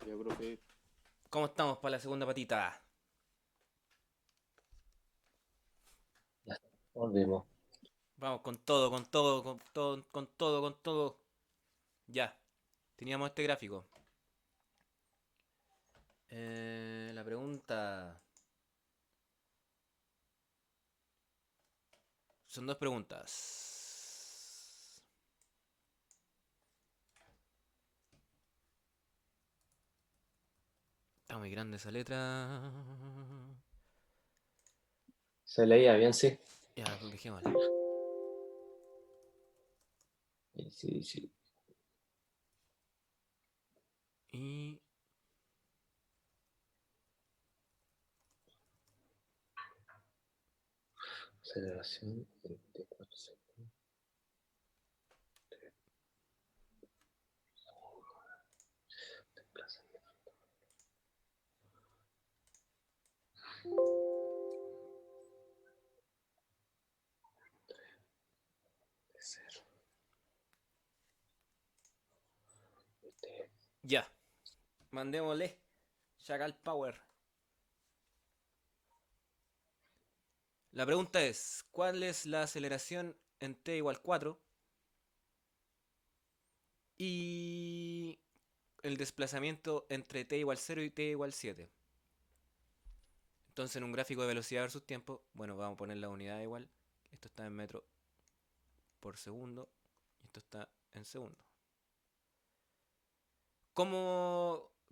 Ya, profe. ¿Cómo estamos para la segunda patita? Ya volvimos. Vamos con todo, con todo, con todo, con todo, con todo. Ya, teníamos este gráfico. La pregunta... Son dos preguntas. Está muy grande esa letra. Se leía bien, sí. Ya, dejémosla. Sí, sí, sí. Y... Aceleración 24 segundos. Ya, mandémosle. Chacal Power. La pregunta es, ¿cuál es la aceleración en t igual 4 y el desplazamiento entre t igual 0 y t igual 7? Entonces en un gráfico de velocidad versus tiempo, bueno, vamos a poner la unidad igual. Esto está en metros por segundo y esto está en segundo.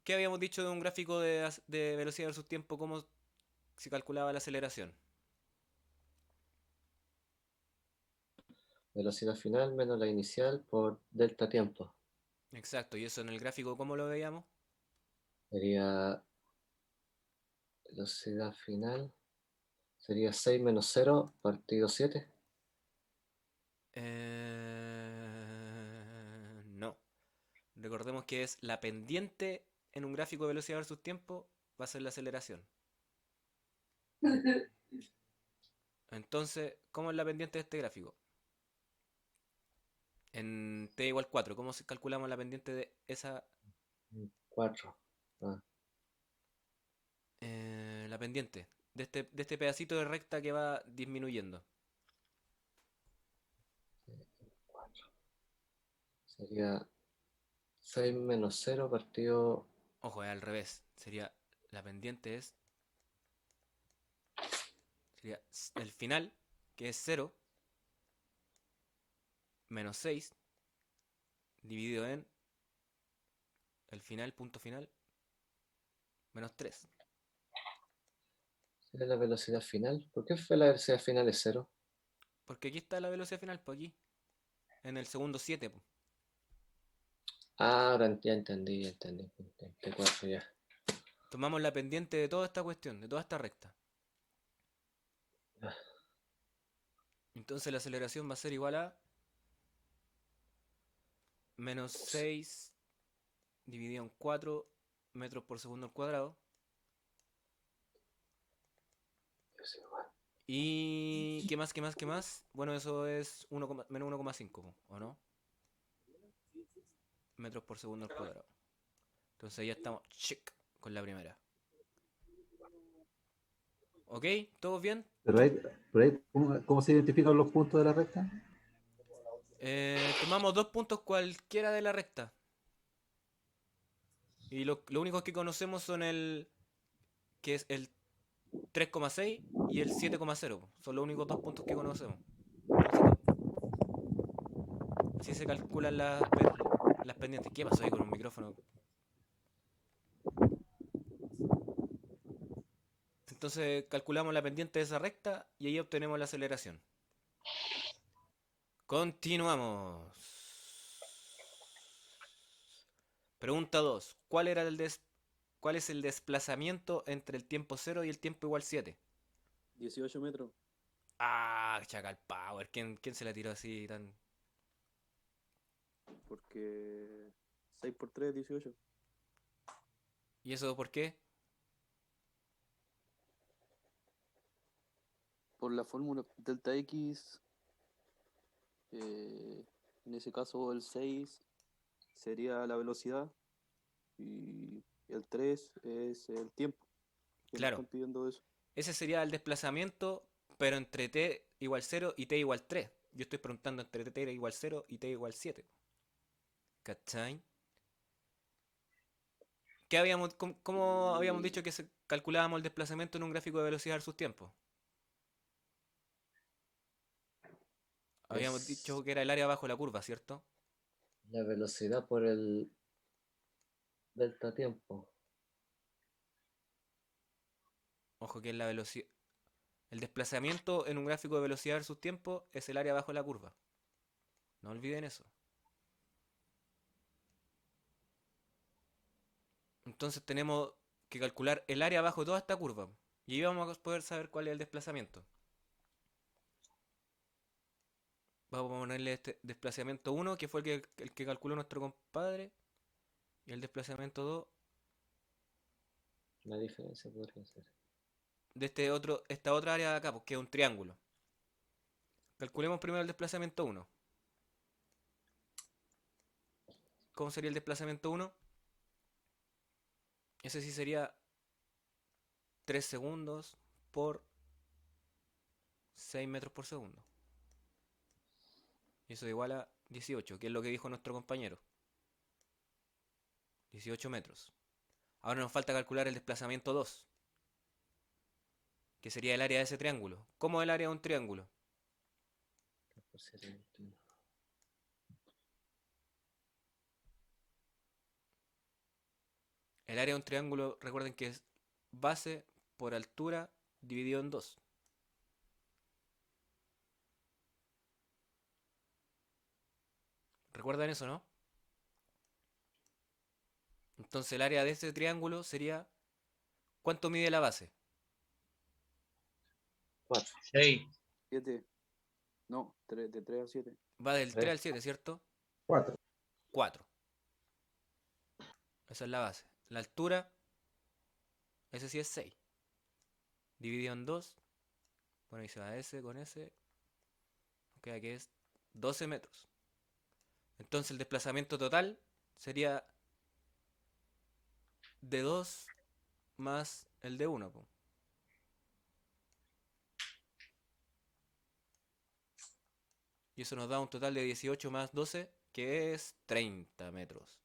¿Qué habíamos dicho de un gráfico de velocidad versus tiempo? ¿Cómo se calculaba la aceleración? Velocidad final menos la inicial por delta tiempo. Exacto, y eso en el gráfico, ¿cómo lo veíamos? Sería velocidad final. Sería 6 menos 0 partido 7. No. Recordemos que es la pendiente en un gráfico de velocidad versus tiempo, va a ser la aceleración. Entonces, ¿cómo es la pendiente de este gráfico? En t igual 4, ¿cómo calculamos la pendiente de esa 4. Ah, la pendiente de este pedacito de recta que va disminuyendo? 4. Sería 6 menos 0 partido. Ojo, es al revés. La pendiente sería el final, que es 0, menos 6, dividido en el final, punto final, menos 3. Sería la velocidad final. ¿Por qué fue la velocidad final es 0? Porque aquí está la velocidad final, pues aquí, en el segundo 7. Pues. Ah, ahora ya entendí, ya entendí. T4 ya. Tomamos la pendiente de toda esta cuestión, de toda esta recta. Ah, Entonces la aceleración va a ser igual a menos 6 dividido en 4 metros por segundo al cuadrado. es igual. ¿Y qué más, qué más, qué más? Bueno, eso es menos 1,5, ¿o no? Metros por segundo al cuadrado. Entonces ya estamos check con la primera. ¿Ok? ¿Todos bien? ¿Cómo se identifican los puntos de la recta? Tomamos dos puntos cualquiera de la recta. Y lo único que conocemos son que es el 3,6 y el 7,0. Son los únicos dos puntos que conocemos. Entonces, así se calculan las pendientes. ¿Qué pasó ahí con un micrófono? Entonces calculamos la pendiente de esa recta y ahí obtenemos la aceleración. Continuamos. Pregunta 2. ¿Cuál es el desplazamiento entre el tiempo cero y el tiempo igual 7? 18 metros. Ah, Chacal Power. ¿Quién se la tiró así tan...? Porque 6 por 3 es 18. ¿Y eso por qué? Por la fórmula delta X, eh, en ese caso el 6 sería la velocidad Y el 3 es el tiempo. Que me Claro, están pidiendo eso. ese sería el desplazamiento, pero entre t igual 0 y t igual 3. Yo estoy preguntando entre t igual 0 y t igual 7. ¿Cachai? ¿Cómo habíamos Y dicho que calculábamos el desplazamiento en un gráfico de velocidad versus tiempo? Habíamos es dicho que era el área bajo la curva, ¿cierto? la velocidad por el delta tiempo. Ojo que es la velocidad. El desplazamiento en un gráfico de velocidad versus tiempo es el área bajo la curva. No olviden eso. Entonces tenemos que calcular el área bajo toda esta curva. Y ahí vamos a poder saber cuál es el desplazamiento. Vamos a ponerle este desplazamiento 1, que fue el que calculó nuestro compadre. Y el desplazamiento 2 La diferencia podría ser. de esta otra área de acá, porque es un triángulo. Calculemos primero el desplazamiento 1. ¿Cómo sería el desplazamiento 1? Ese sí sería 3 segundos por 6 metros por segundo. Y eso es igual a 18, que es lo que dijo nuestro compañero. 18 metros. Ahora nos falta calcular el desplazamiento 2, que sería el área de ese triángulo. ¿Cómo es el área de un triángulo? Por 7,21. El área de un triángulo, recuerden que es base por altura dividido en 2. ¿Recuerdan eso, no? Entonces el área de este triángulo sería... ¿Cuánto mide la base? 4. 6. 7. No, de 3 a 7. Va del 3 3. al 7, ¿cierto? 4. 4. Esa es la base. La altura, ese sí es 6. Dividido en 2. Bueno, ahí se va S con S. Queda que es 12 metros. Entonces el desplazamiento total sería de 2 más el de 1. Y eso nos da un total de 18 más 12, que es 30 metros.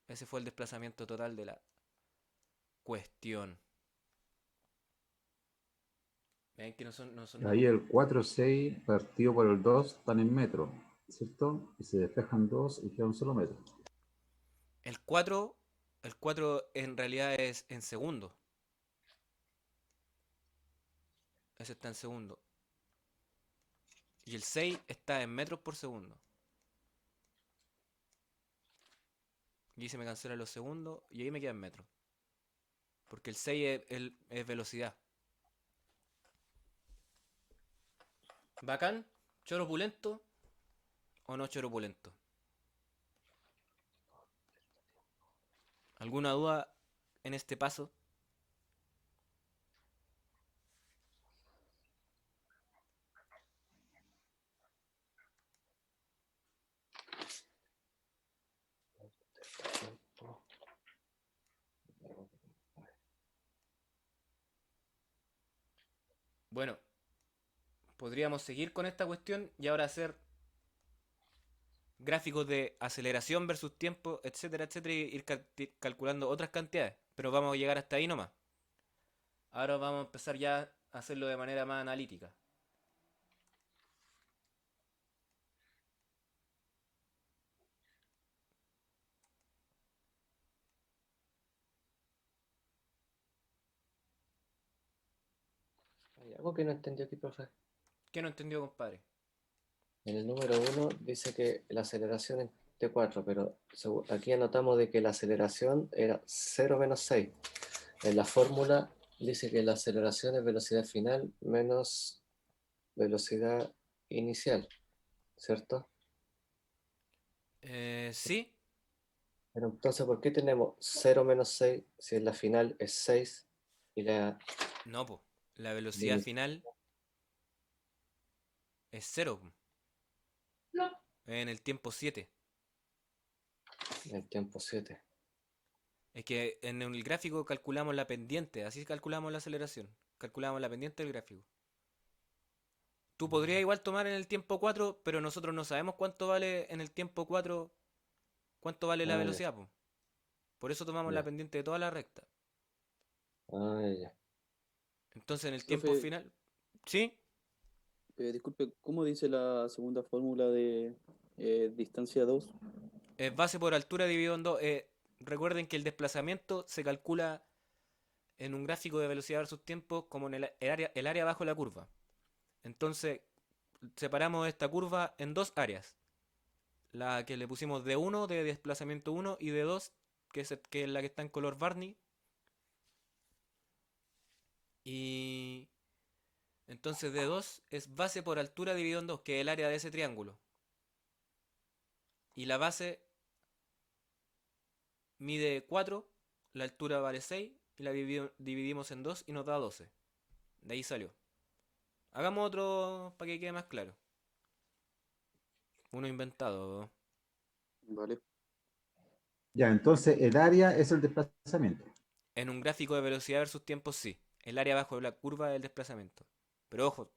Ese fue el desplazamiento total de la cuestión. Ven que no son Ahí números. el 4, 6 partido por el 2 están en metro, ¿cierto? Y se despejan 2 y queda un solo metro. El 4, el 4 en realidad es en segundo. Ese está en segundo. Y el 6 está en metros por segundo. Y ahí se me cancelan los segundos y ahí me queda en metros. Porque el 6 es velocidad. ¿Bacán? ¿Choro pulento o no choro pulento? ¿Alguna duda en este paso? Bueno, podríamos seguir con esta cuestión y ahora hacer gráficos de aceleración versus tiempo, etcétera, etcétera, y ir calculando otras cantidades. Pero vamos a llegar hasta ahí nomás. Ahora vamos a empezar ya a hacerlo de manera más analítica. Hay algo que no entendió aquí, profe. ¿Qué no entendió, compadre? En el número 1 dice que la aceleración es T4, pero aquí anotamos de que la aceleración era 0 menos 6. En la fórmula dice que la aceleración es velocidad final menos velocidad inicial, ¿cierto? Sí. Pero entonces, ¿por qué tenemos 0 menos 6 si en la final es 6 y la No, po. La velocidad inicial final es 0. En el tiempo 7. en el tiempo 7? Es que en el gráfico calculamos la pendiente, así calculamos la aceleración. Calculamos la pendiente del gráfico. Tú podrías igual tomar en el tiempo 4, pero nosotros no sabemos cuánto vale en el tiempo 4, cuánto vale la Ah, ya, velocidad, po. Por eso tomamos la ya. pendiente de toda la recta. Ah, ya. Entonces en el tiempo Profe, final, ¿sí? disculpe, ¿cómo dice la segunda fórmula de distancia 2? Es base por altura dividido en 2. Recuerden que el desplazamiento se calcula en un gráfico de velocidad versus tiempo como en el área bajo la curva. Entonces separamos esta curva en dos áreas. La que le pusimos de 1 de desplazamiento 1 y de 2 que es la que está en color Barney. Y entonces de 2 es base por altura dividido en 2, que es el área de ese triángulo. Y la base mide 4, la altura vale 6 y la dividimos en 2 y nos da 12. De ahí salió. Hagamos otro para que quede más claro. Uno inventado. Vale. Ya, entonces el área es el desplazamiento. En un gráfico de velocidad versus tiempo, sí. El área abajo de la curva es el desplazamiento. Pero ojo,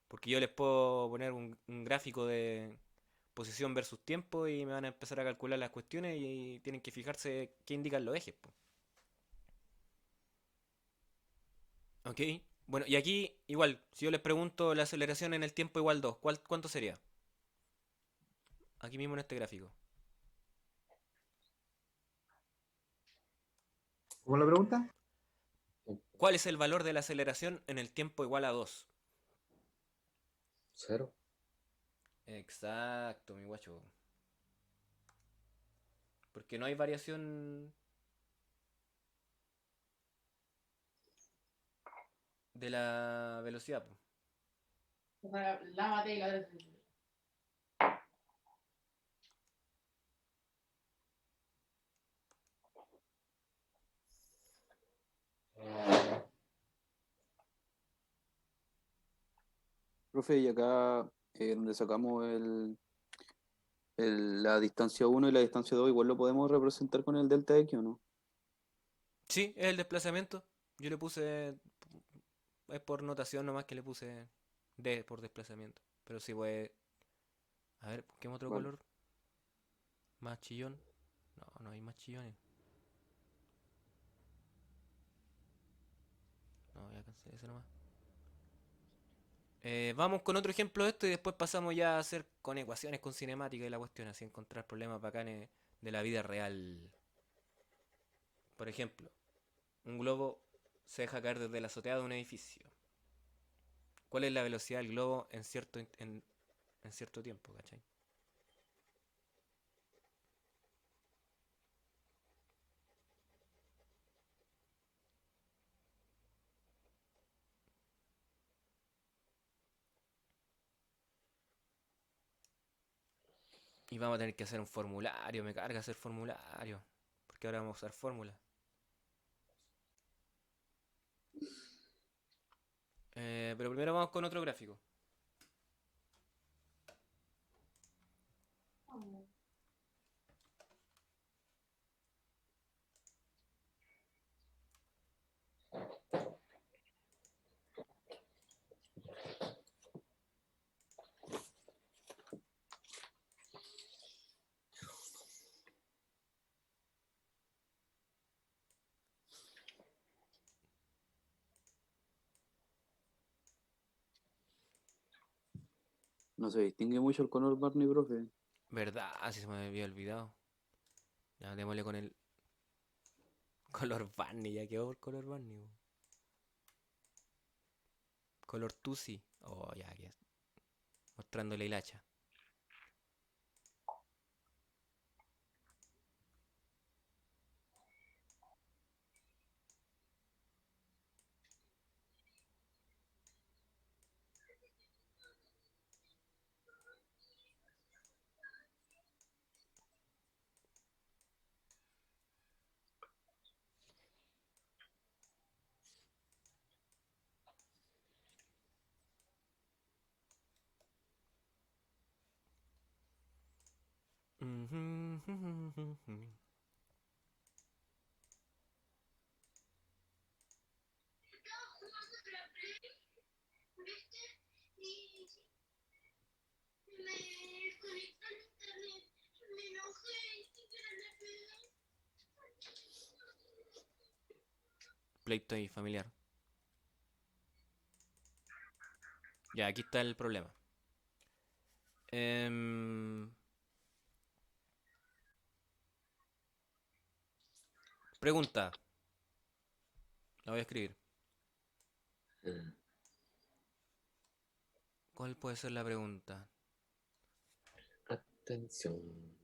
porque yo les puedo poner un gráfico de posición versus tiempo y me van a empezar a calcular las cuestiones y tienen que fijarse qué indican los ejes, po. ¿Ok? Bueno, y aquí igual, si yo les pregunto la aceleración en el tiempo igual 2, ¿cuánto sería? Aquí mismo en este gráfico. ¿Cómo la pregunta? ¿Cuál es el valor de la aceleración en el tiempo igual a 2? Cero. Exacto, mi guacho. Porque no hay variación de la velocidad, po. Lávate y la Profe, y acá donde sacamos la distancia 1 y la distancia 2, igual lo podemos representar con el delta X, ¿o no? Sí, es el desplazamiento. Yo le puse. Es por notación nomás que le puse D por desplazamiento. Pero sí, pues. A ver, busquemos otro Vale. color. Más chillón. No, no hay más chillones. No, ya cansé ese nomás. Vamos con otro ejemplo de esto y después pasamos ya a hacer con ecuaciones, con cinemática y la cuestión, así encontrar problemas bacanes de la vida real. Por ejemplo, un globo se deja caer desde la azotea de un edificio. ¿Cuál es la velocidad del globo en cierto tiempo, cachai? Y vamos a tener que hacer un formulario, me carga hacer formulario. Porque ahora vamos a usar fórmula. Pero primero vamos con otro gráfico. No se distingue mucho el color Barney, profe. ¿Verdad? Así se me había olvidado. Ya démosle con el color Barney, ya quedó por color Barney, po. Color Tusi. Oh, ya, que mostrándole el hacha. pleito ahí familiar. Ya, aquí está el problema. Em, Pregunta. La voy a escribir. Mm. ¿Cuál puede ser la pregunta? Atención.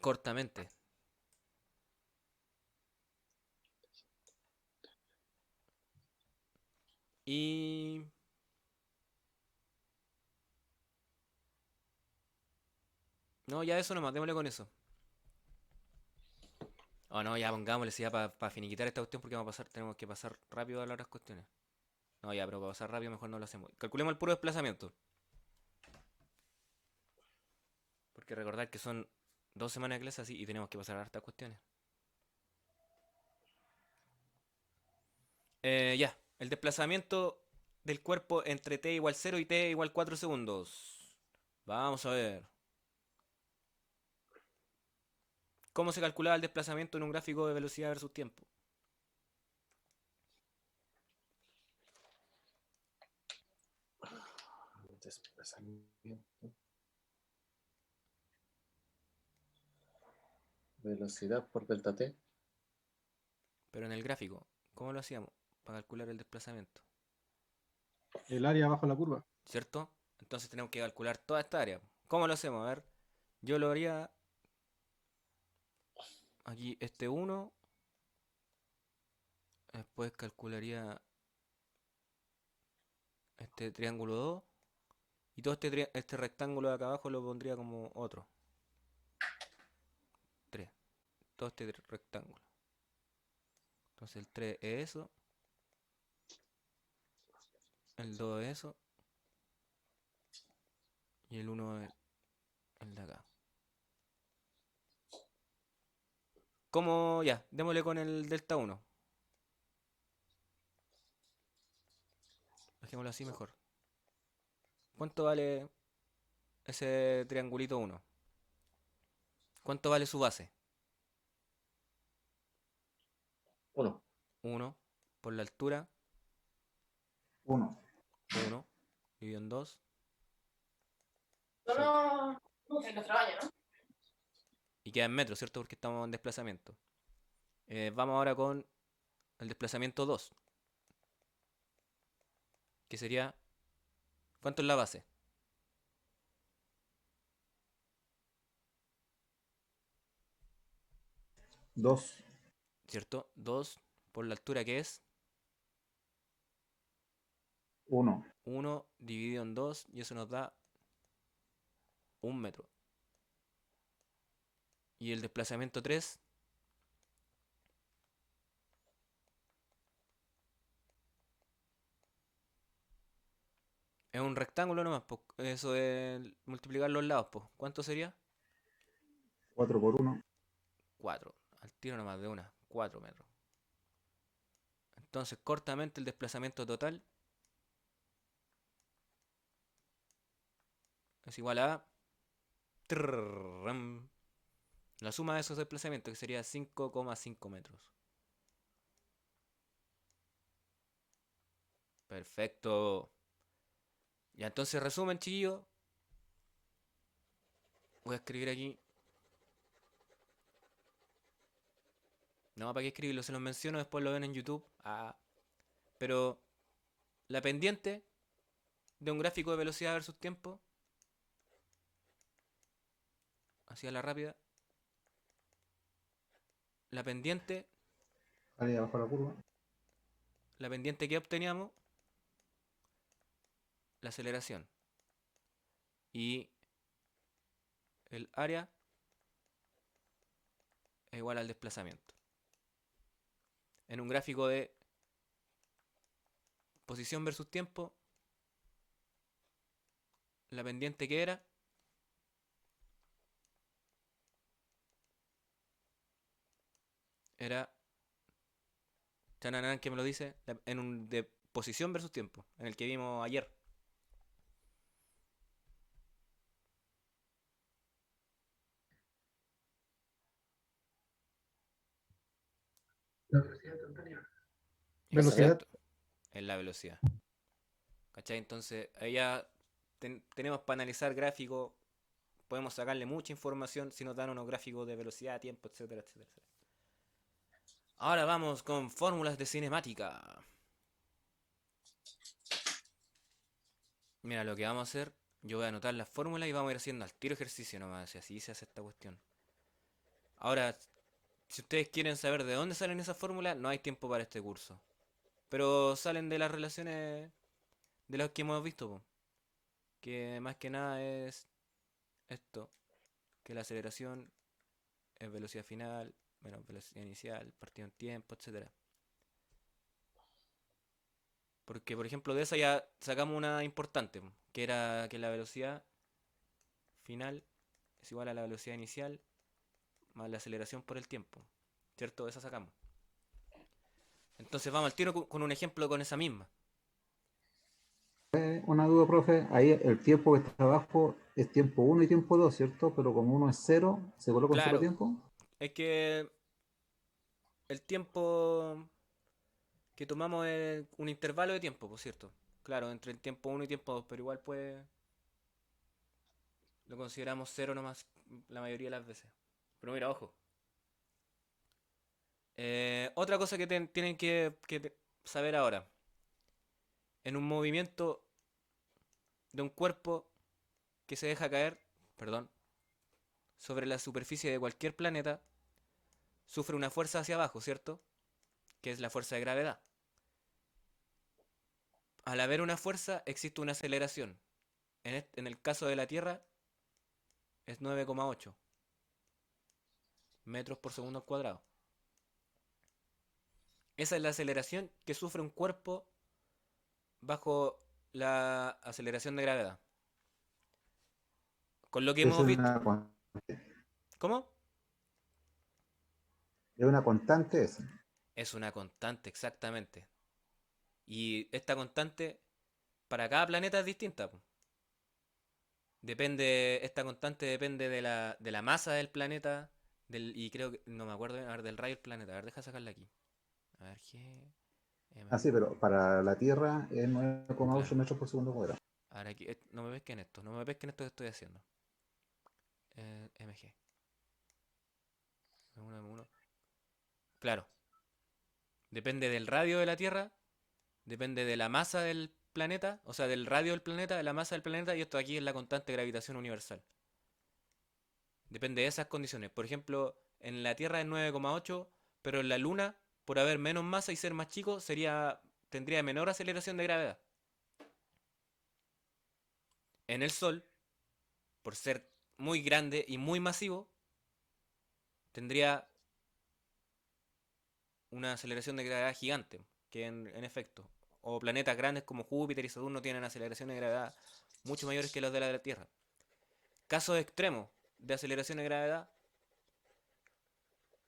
Cortamente. Y... No, ya eso nomás, démosle con eso. Oh, no, ya pongámosle si ya para finiquitar esta cuestión porque tenemos que pasar rápido a las otras cuestiones. No, ya, pero para pasar rápido mejor no lo hacemos. Calculemos el puro desplazamiento. Porque recordar que son 2 semanas de clase así y tenemos que pasar a hartas cuestiones. Ya, el desplazamiento del cuerpo entre t igual 0 y t igual 4 segundos. Vamos a ver. ¿Cómo se calculaba el desplazamiento en un gráfico de velocidad versus tiempo? Desplazamiento. Velocidad por delta t. Pero en el gráfico, ¿cómo lo hacíamos para calcular el desplazamiento? El área bajo la curva. ¿Cierto? Entonces tenemos que calcular toda esta área. ¿Cómo lo hacemos? A ver, yo lo haría aquí este 1. Después calcularía este triángulo 2. Y todo este rectángulo de acá abajo lo pondría como otro. 3. Todo este rectángulo. Entonces el 3 es eso. El 2 es eso. Y el 1 es el de acá. ¿Cómo? Ya, démosle con el delta 1. Dejémoslo así mejor. ¿Cuánto vale ese triangulito 1? ¿Cuánto vale su base? 1. 1 por la altura. 1. 1 dividido en 2. No, no, en nuestro baño, ¿no? Y queda en metros, ¿cierto? Porque estamos en desplazamiento. Vamos ahora con el desplazamiento 2. Que sería... ¿Cuánto es la base? 2. ¿Cierto? 2 por la altura que es 1. 1 dividido en 2. Y eso nos da 1 metro. Y el desplazamiento 3 es un rectángulo nomás, pues. Eso es multiplicar los lados, pues. ¿Cuánto sería? 4 por 1. 4. Al tiro nomás de una. 4 metros. Entonces, cortamente el desplazamiento total es igual a... trrrrram, la suma de esos desplazamientos, que sería 5,5 metros. Perfecto. Ya entonces resumen, chiquillos. Voy a escribir aquí. No, ¿para qué escribirlo? Se los menciono, después lo ven en YouTube. Ah, pero la pendiente de un gráfico de velocidad versus tiempo, así a la rápida. La pendiente, Área bajo la curva. la pendiente que obteníamos, la aceleración. Y el área es igual al desplazamiento. En un gráfico de posición versus tiempo, la pendiente que era, chananán, que me lo dice, en un de posición versus tiempo, en el que vimos ayer. Velocidad. Exacto, es la velocidad. ¿Cachai? Entonces, ahí ya tenemos para analizar gráficos, podemos sacarle mucha información si nos dan unos gráficos de velocidad, tiempo, etcétera, etcétera, etcétera. Ahora vamos con fórmulas de cinemática. Mira, lo que vamos a hacer, yo voy a anotar las fórmulas y vamos a ir haciendo al tiro ejercicio nomás, si así se hace esta cuestión. Ahora, si ustedes quieren saber de dónde salen esas fórmulas, no hay tiempo para este curso. Pero salen de las relaciones de las que hemos visto, po. Que más que nada es esto, que la aceleración es velocidad final, menos velocidad inicial, partido en tiempo, etcétera. Porque, por ejemplo, de esa ya sacamos una importante, po, que era que la velocidad final es igual a la velocidad inicial más la aceleración por el tiempo. ¿Cierto? Esa sacamos. Entonces vamos al tiro con un ejemplo con esa misma. Una duda, profe. Ahí el tiempo que está abajo es tiempo 1 y tiempo 2, ¿cierto? Pero como uno es 0, ¿se coloca un solo Claro, tiempo? es que el tiempo que tomamos es un intervalo de tiempo, por cierto. Claro, entre el tiempo 1 y tiempo 2, pero igual pues lo consideramos 0 nomás la mayoría de las veces. Pero mira, ojo. Otra cosa que tienen que saber ahora. En un movimiento de un cuerpo que se deja caer, perdón, sobre la superficie de cualquier planeta, sufre una fuerza hacia abajo, ¿cierto? Que es la fuerza de gravedad. Al haber una fuerza, existe una aceleración. En el caso de la Tierra, es 9,8 metros por segundo al cuadrado. Esa es la aceleración que sufre un cuerpo bajo la aceleración de gravedad. Con lo que Es hemos visto. ¿Cómo? una constante esa. Es una constante, exactamente. Y esta constante para cada planeta es distinta, po. Esta constante depende de la masa del planeta, y creo que, no me acuerdo, a ver, del rayo del planeta. A ver, deja sacarla aquí. A ver, Ah, sí, pero para la Tierra es 9,8 Claro. metros por segundo cuadrado. Ahora aquí, no me pesquen esto, no me pesquen esto que estoy haciendo. MG. M1. Claro, depende del radio de la Tierra, depende de la masa del planeta, o sea, del radio del planeta, de la masa del planeta, y esto aquí es la constante de gravitación universal. Depende de esas condiciones. Por ejemplo, en la Tierra es 9,8, pero en la Luna, por haber menos masa y ser más chico, tendría menor aceleración de gravedad. En el Sol, por ser muy grande y muy masivo, tendría una aceleración de gravedad gigante, que en efecto, o planetas grandes como Júpiter y Saturno tienen aceleraciones de gravedad mucho mayores que las de la Tierra. Casos extremos de aceleración de gravedad,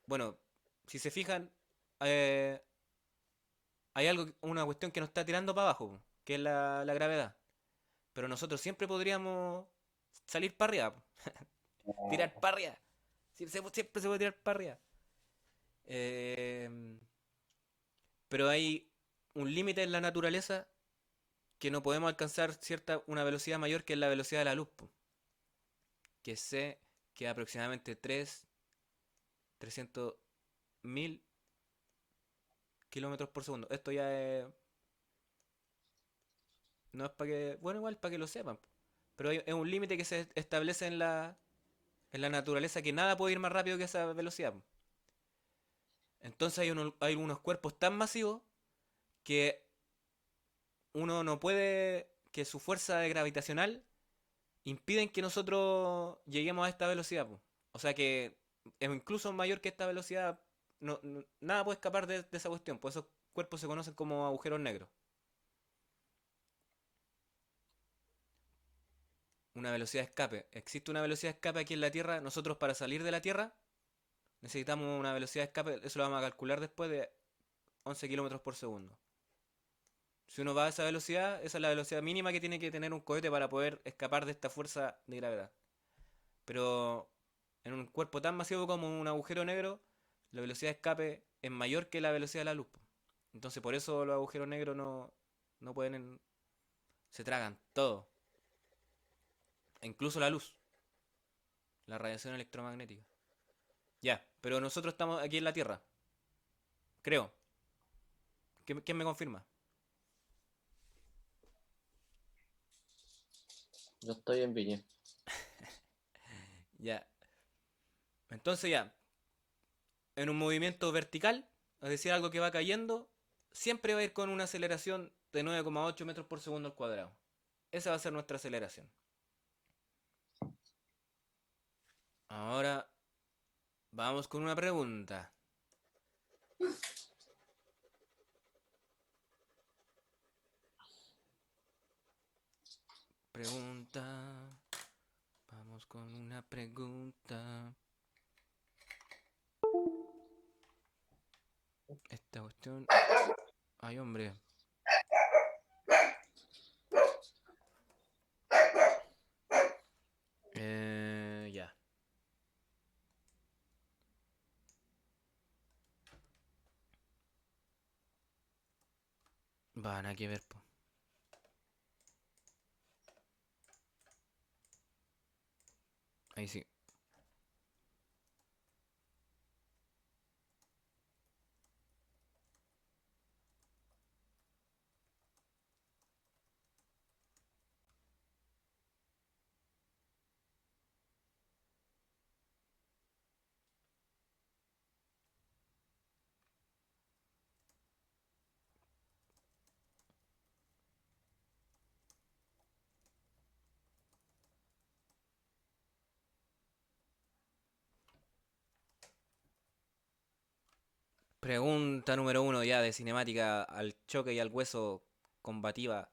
bueno, si se fijan, eh, hay una cuestión que nos está tirando para abajo, que es la gravedad. Pero nosotros siempre podríamos salir para arriba, tirar para arriba. Siempre se puede tirar para arriba. Pero hay un límite en la naturaleza que no podemos alcanzar una velocidad mayor que es la velocidad de la luz, que sé que es aproximadamente 300.000 kilómetros por segundo. Esto ya no es para que, bueno, igual para que lo sepan, pero es un límite que se establece en la naturaleza, que nada puede ir más rápido que esa velocidad. Entonces hay unos cuerpos tan masivos que uno no puede, que su fuerza gravitacional impiden que nosotros lleguemos a esta velocidad, po. O sea que es incluso mayor que esta velocidad. Nada puede escapar de esa cuestión. Pues esos cuerpos se conocen como agujeros negros. Una velocidad de escape. Existe una velocidad de escape aquí en la Tierra. Nosotros, para salir de la Tierra, necesitamos una velocidad de escape. Eso lo vamos a calcular después, de 11 kilómetros por segundo. Si uno va a esa velocidad, esa es la velocidad mínima que tiene que tener un cohete para poder escapar de esta fuerza de gravedad. Pero en un cuerpo tan masivo como un agujero negro, la velocidad de escape es mayor que la velocidad de la luz, po. Entonces por eso los agujeros negros no pueden... Se tragan todo. Incluso la luz. La radiación electromagnética. Ya, pero nosotros estamos aquí en la Tierra. Creo. ¿Quién me confirma? Yo estoy en Viña. Ya. Entonces ya. En un movimiento vertical, es decir, algo que va cayendo, siempre va a ir con una aceleración de 9,8 metros por segundo al cuadrado. Esa va a ser nuestra aceleración. Ahora vamos con una pregunta. Pregunta. Vamos con una pregunta. Esta cuestión... Ay, hombre. Ya. Van a que ver, po. Ahí sí. Pregunta número 1 ya de cinemática al choque y al hueso combativa.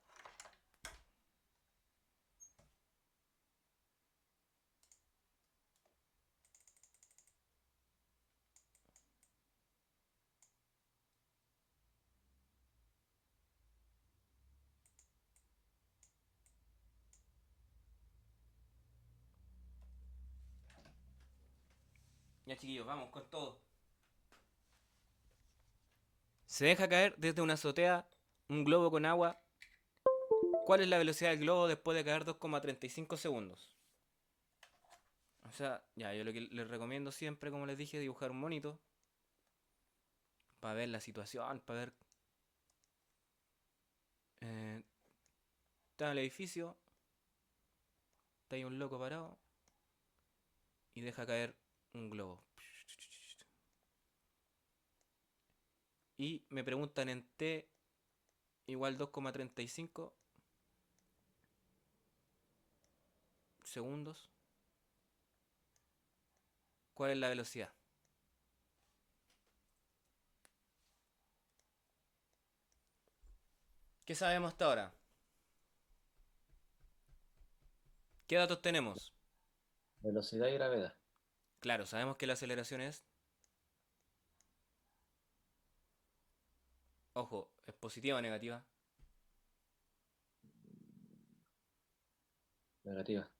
Ya, chiquillos, vamos con todo. Se deja caer desde una azotea un globo con agua. ¿Cuál es la velocidad del globo después de caer 2,35 segundos? O sea, ya, yo lo que les recomiendo siempre, como les dije, dibujar un monito. Para ver la situación, para ver... está en el edificio. Está ahí un loco parado. Y deja caer un globo. Y me preguntan en T igual 2,35 segundos. ¿Cuál es la velocidad? ¿Qué sabemos hasta ahora? ¿Qué datos tenemos? Velocidad y gravedad. Claro, sabemos que la aceleración es... Ojo, ¿es positiva o negativa? Negativa.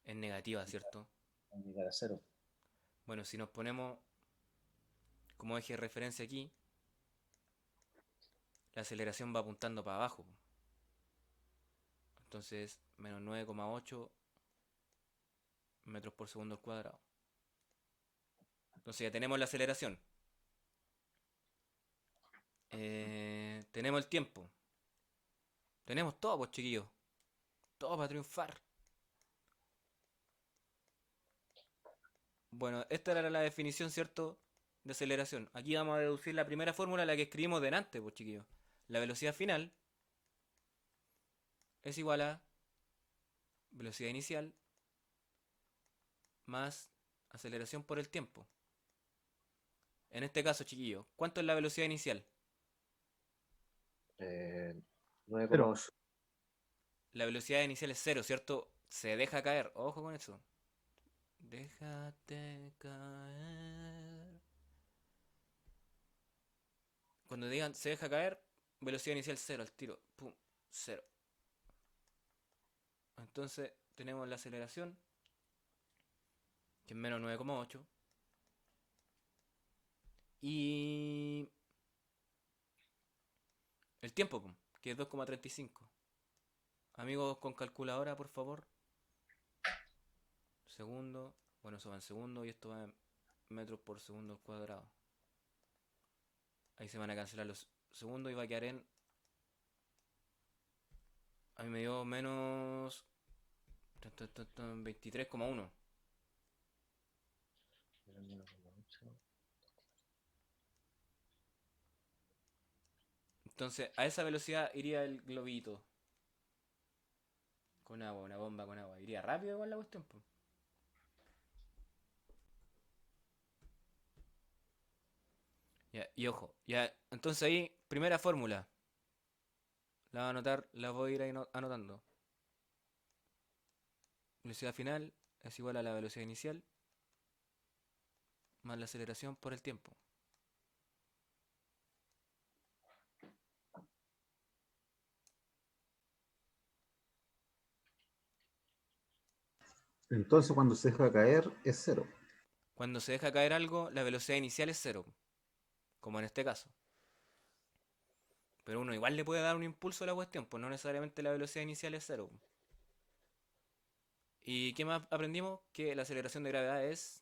Es negativa, ¿cierto? Al llegar a cero. Bueno, si nos ponemos como eje de referencia aquí, la aceleración va apuntando para abajo. Entonces, menos 9,8 metros por segundo al cuadrado. Entonces ya tenemos la aceleración. Tenemos el tiempo. Tenemos todo, pues, chiquillos. Todo para triunfar. Bueno, esta era la definición, ¿cierto? De aceleración. Aquí vamos a deducir la primera fórmula, la que escribimos delante, pues, chiquillos. La velocidad final es igual a velocidad inicial más aceleración por el tiempo. En este caso, chiquillos, ¿cuánto es la velocidad inicial? 9,8. La velocidad inicial es cero, ¿cierto? Se deja caer. Ojo con eso. Déjate caer. Cuando digan se deja caer, velocidad inicial cero al tiro. Pum, cero. Entonces tenemos la aceleración, que es menos 9,8. Y el tiempo, po, que es 2,35. Amigos con calculadora, por favor. Segundo. Bueno, eso va en segundo y esto va en metros por segundo al cuadrado. Ahí se van a cancelar los segundos y va a quedar en... A mí me dio menos... 23,1. Entonces, a esa velocidad iría el globito. Con agua, una bomba con agua. Iría rápido igual la cuestión, po. Ya, y ojo, ya, entonces ahí, primera fórmula. La voy a anotar, la voy a ir ahí anotando. Velocidad final es igual a la velocidad inicial más la aceleración por el tiempo. Entonces cuando se deja caer es cero. Cuando se deja caer algo, la velocidad inicial es cero, como en este caso. Pero uno igual le puede dar un impulso a la cuestión, pues no necesariamente la velocidad inicial es cero. ¿Y qué más aprendimos? Que la aceleración de gravedad es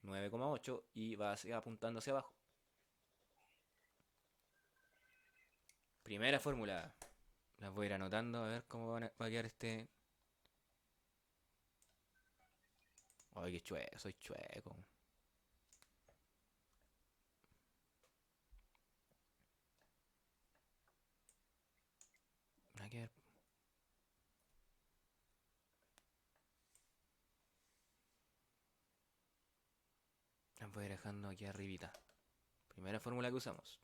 9,8 y va apuntando hacia abajo. Primera fórmula. Las voy a ir anotando a ver cómo va a quedar este. Ay, qué chueco, soy chueco. Nada que ver. Las voy a ir dejando aquí arribita. Primera fórmula que usamos.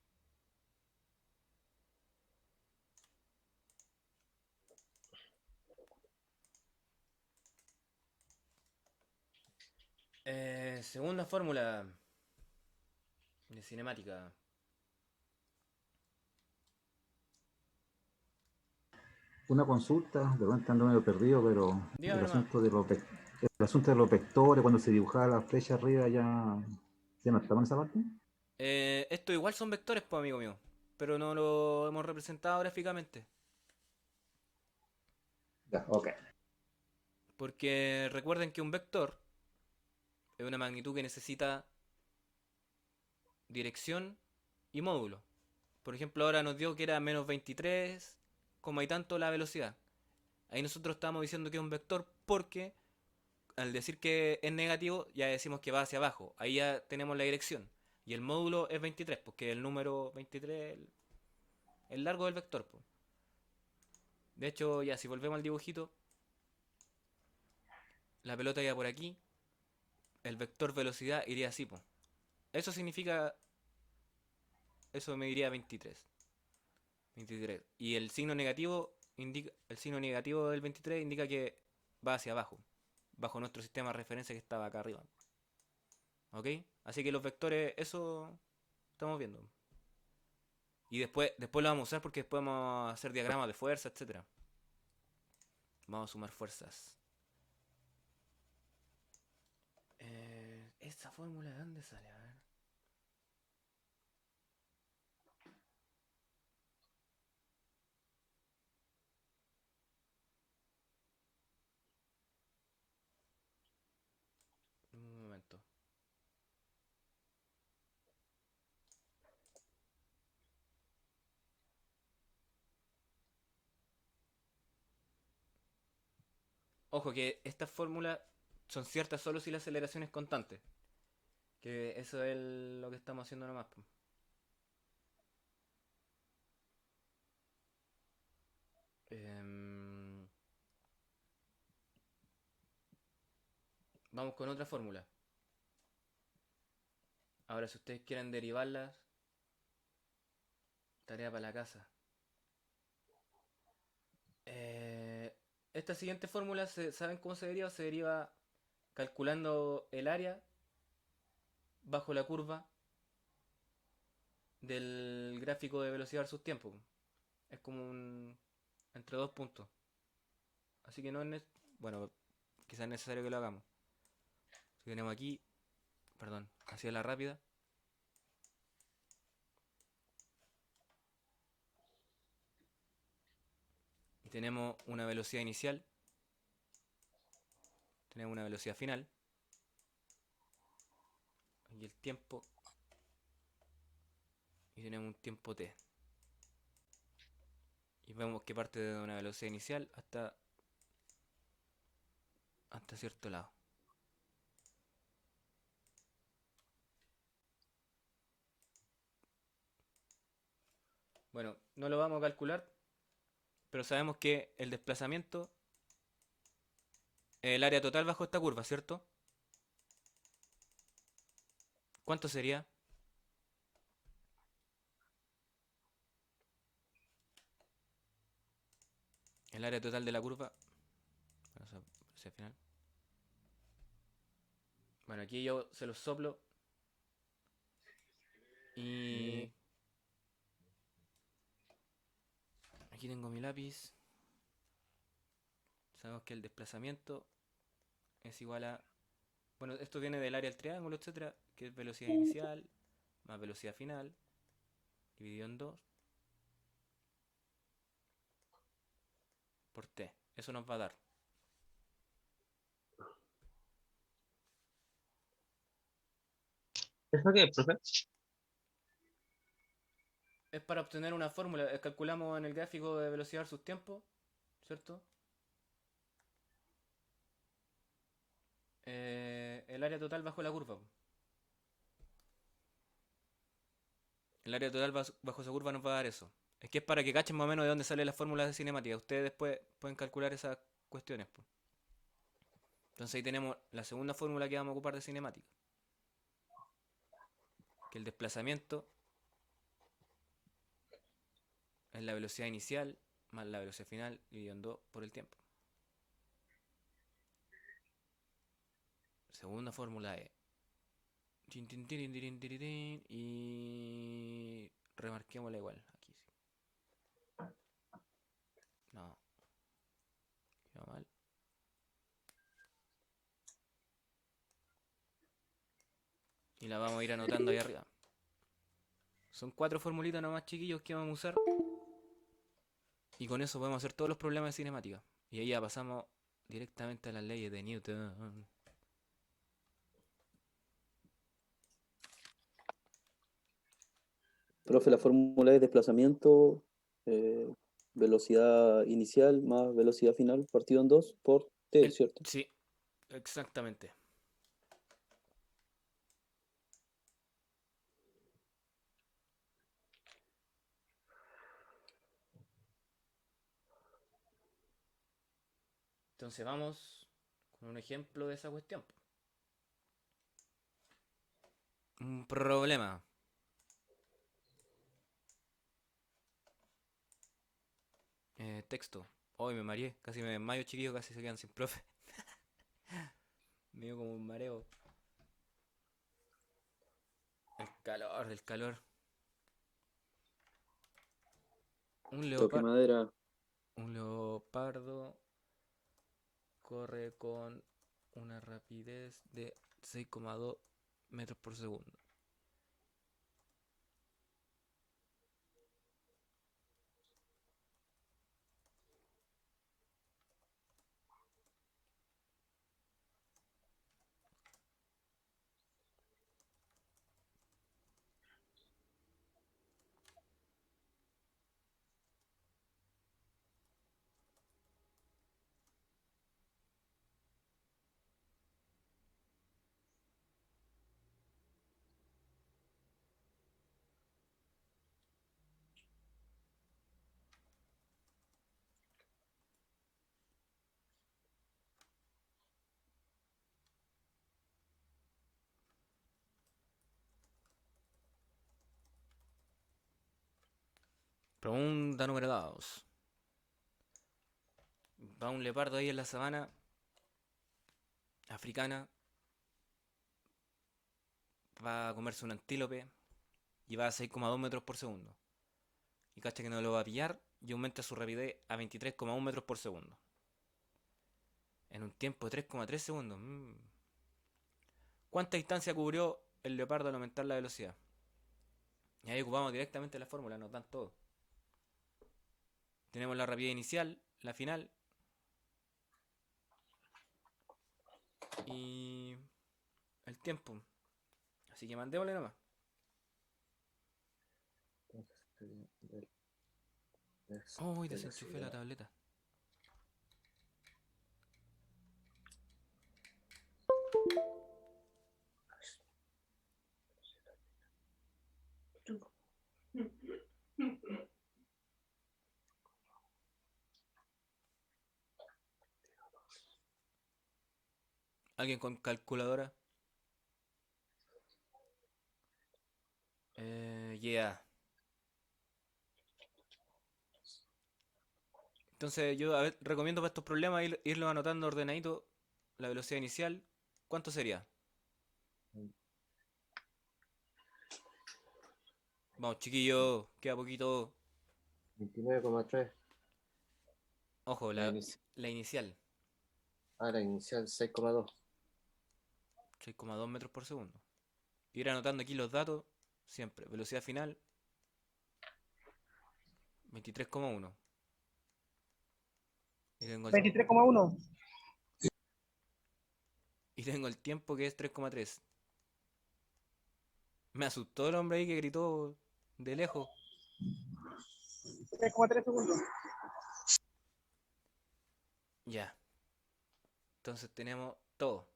Segunda fórmula de cinemática. Una consulta, de repente ando medio perdido, pero Dígame nomás. el asunto de los vectores, cuando se dibujaba la flecha arriba, ya no estaba en esa parte. Esto igual son vectores, pues, amigo mío. Pero no lo hemos representado gráficamente. Ya, ok. Porque recuerden que un vector es una magnitud que necesita dirección y módulo. Por ejemplo, ahora nos dio que era menos 23, coma y tanto la velocidad. Ahí nosotros estamos diciendo que es un vector porque al decir que es negativo ya decimos que va hacia abajo. Ahí ya tenemos la dirección. Y el módulo es 23, porque el número 23 es el largo del vector, po. De hecho, ya si volvemos al dibujito, la pelota iría por aquí, el vector velocidad iría así, po. Eso significa, eso me diría 23. 23. Y el signo negativo indica, el signo negativo del 23 indica que va hacia abajo, bajo nuestro sistema de referencia que estaba acá arriba. ¿Ok? Así que los vectores, eso estamos viendo. Y después lo vamos a usar porque después vamos a hacer diagramas de fuerza, etc. Vamos a sumar fuerzas. ¿Esa fórmula de dónde sale? A ver. Un momento. Ojo que estas fórmulas son ciertas solo si la aceleración es constante. Que eso es lo que estamos haciendo nomás, po. Em, Vamos con otra fórmula. Ahora, si ustedes quieren derivarlas, tarea para la casa. Eh, Esta siguiente fórmula, ¿saben cómo se deriva? Se deriva calculando el área bajo la curva del gráfico de velocidad versus tiempo. Es como un... entre dos puntos. Así que no es... bueno, quizás es necesario que lo hagamos. Si tenemos aquí, perdón, hacia la rápida. Y tenemos una velocidad inicial. Tenemos una velocidad final. Y el tiempo. Y tenemos un tiempo t. Y vemos que parte de una velocidad inicial hasta cierto lado. Bueno, no lo vamos a calcular, pero sabemos que el desplazamiento es el área total bajo esta curva, ¿cierto? ¿Cuánto sería? El área total de la curva. Hacia el final. Bueno, aquí yo se los soplo. Y aquí tengo mi lápiz. Sabemos que el desplazamiento es igual a... Bueno, esto viene del área del triángulo, etcétera, que es velocidad inicial más velocidad final, dividido en 2 por t. Eso nos va a dar. ¿Eso qué, profe? Es para obtener una fórmula. Calculamos en el gráfico de velocidad versus tiempo, ¿cierto? El área total bajo la curva. El área total bajo esa curva nos va a dar eso. Es que es para que cachen más o menos de dónde sale la fórmula de cinemática. Ustedes después pueden calcular esas cuestiones. Entonces ahí tenemos la segunda fórmula que vamos a ocupar de cinemática. Que el desplazamiento es la velocidad inicial más la velocidad final dividido en 2 por el tiempo. Segunda fórmula es... Y remarquémosla igual. Aquí sí. No. Quedó mal. Y la vamos a ir anotando ahí arriba. Son 4 formulitas nomás, chiquillos, que vamos a usar. Y con eso podemos hacer todos los problemas de cinemática. Y ahí ya pasamos directamente a las leyes de Newton. Profe, la fórmula es desplazamiento, velocidad inicial más velocidad final partido en 2 por t, ¿cierto? Sí, exactamente. Entonces vamos con un ejemplo de esa cuestión. Un problema. Texto. Hoy me mareé. Casi me desmayo, chiquillos. Casi se quedan sin profe. Me dio como un mareo. El calor. Un Toque madera. Un leopardo corre con una rapidez de 6,2 metros por segundo. Pregunta número 2. Va un leopardo ahí en la sabana africana. Va a comerse un antílope y va a 6,2 metros por segundo. Y cacha que no lo va a pillar y aumenta su rapidez a 23,1 metros por segundo. En un tiempo de 3,3 segundos. ¿Cuánta distancia cubrió el leopardo al aumentar la velocidad? Y ahí ocupamos directamente la fórmula, nos dan todo. Tenemos la rapidez inicial, la final. Y el tiempo. Así que mandémosle nomás. Entonces, sería Uy, desenchufé la velocidad. tableta. ¿Alguien con calculadora? Yeah. Entonces yo a ver, recomiendo para estos problemas irlo anotando ordenadito. La velocidad inicial. ¿Cuánto sería? Vamos, chiquillo. Queda poquito. 29,3. Ojo, La la inicial. la inicial 6,2. 6,2 metros por segundo. Ir anotando aquí los datos. Siempre. Velocidad final. 23,1. Y tengo el, 23,1. y tengo el tiempo que es 3,3. Me asustó el hombre ahí que gritó de lejos. 3,3 segundos. Ya. Entonces tenemos todo.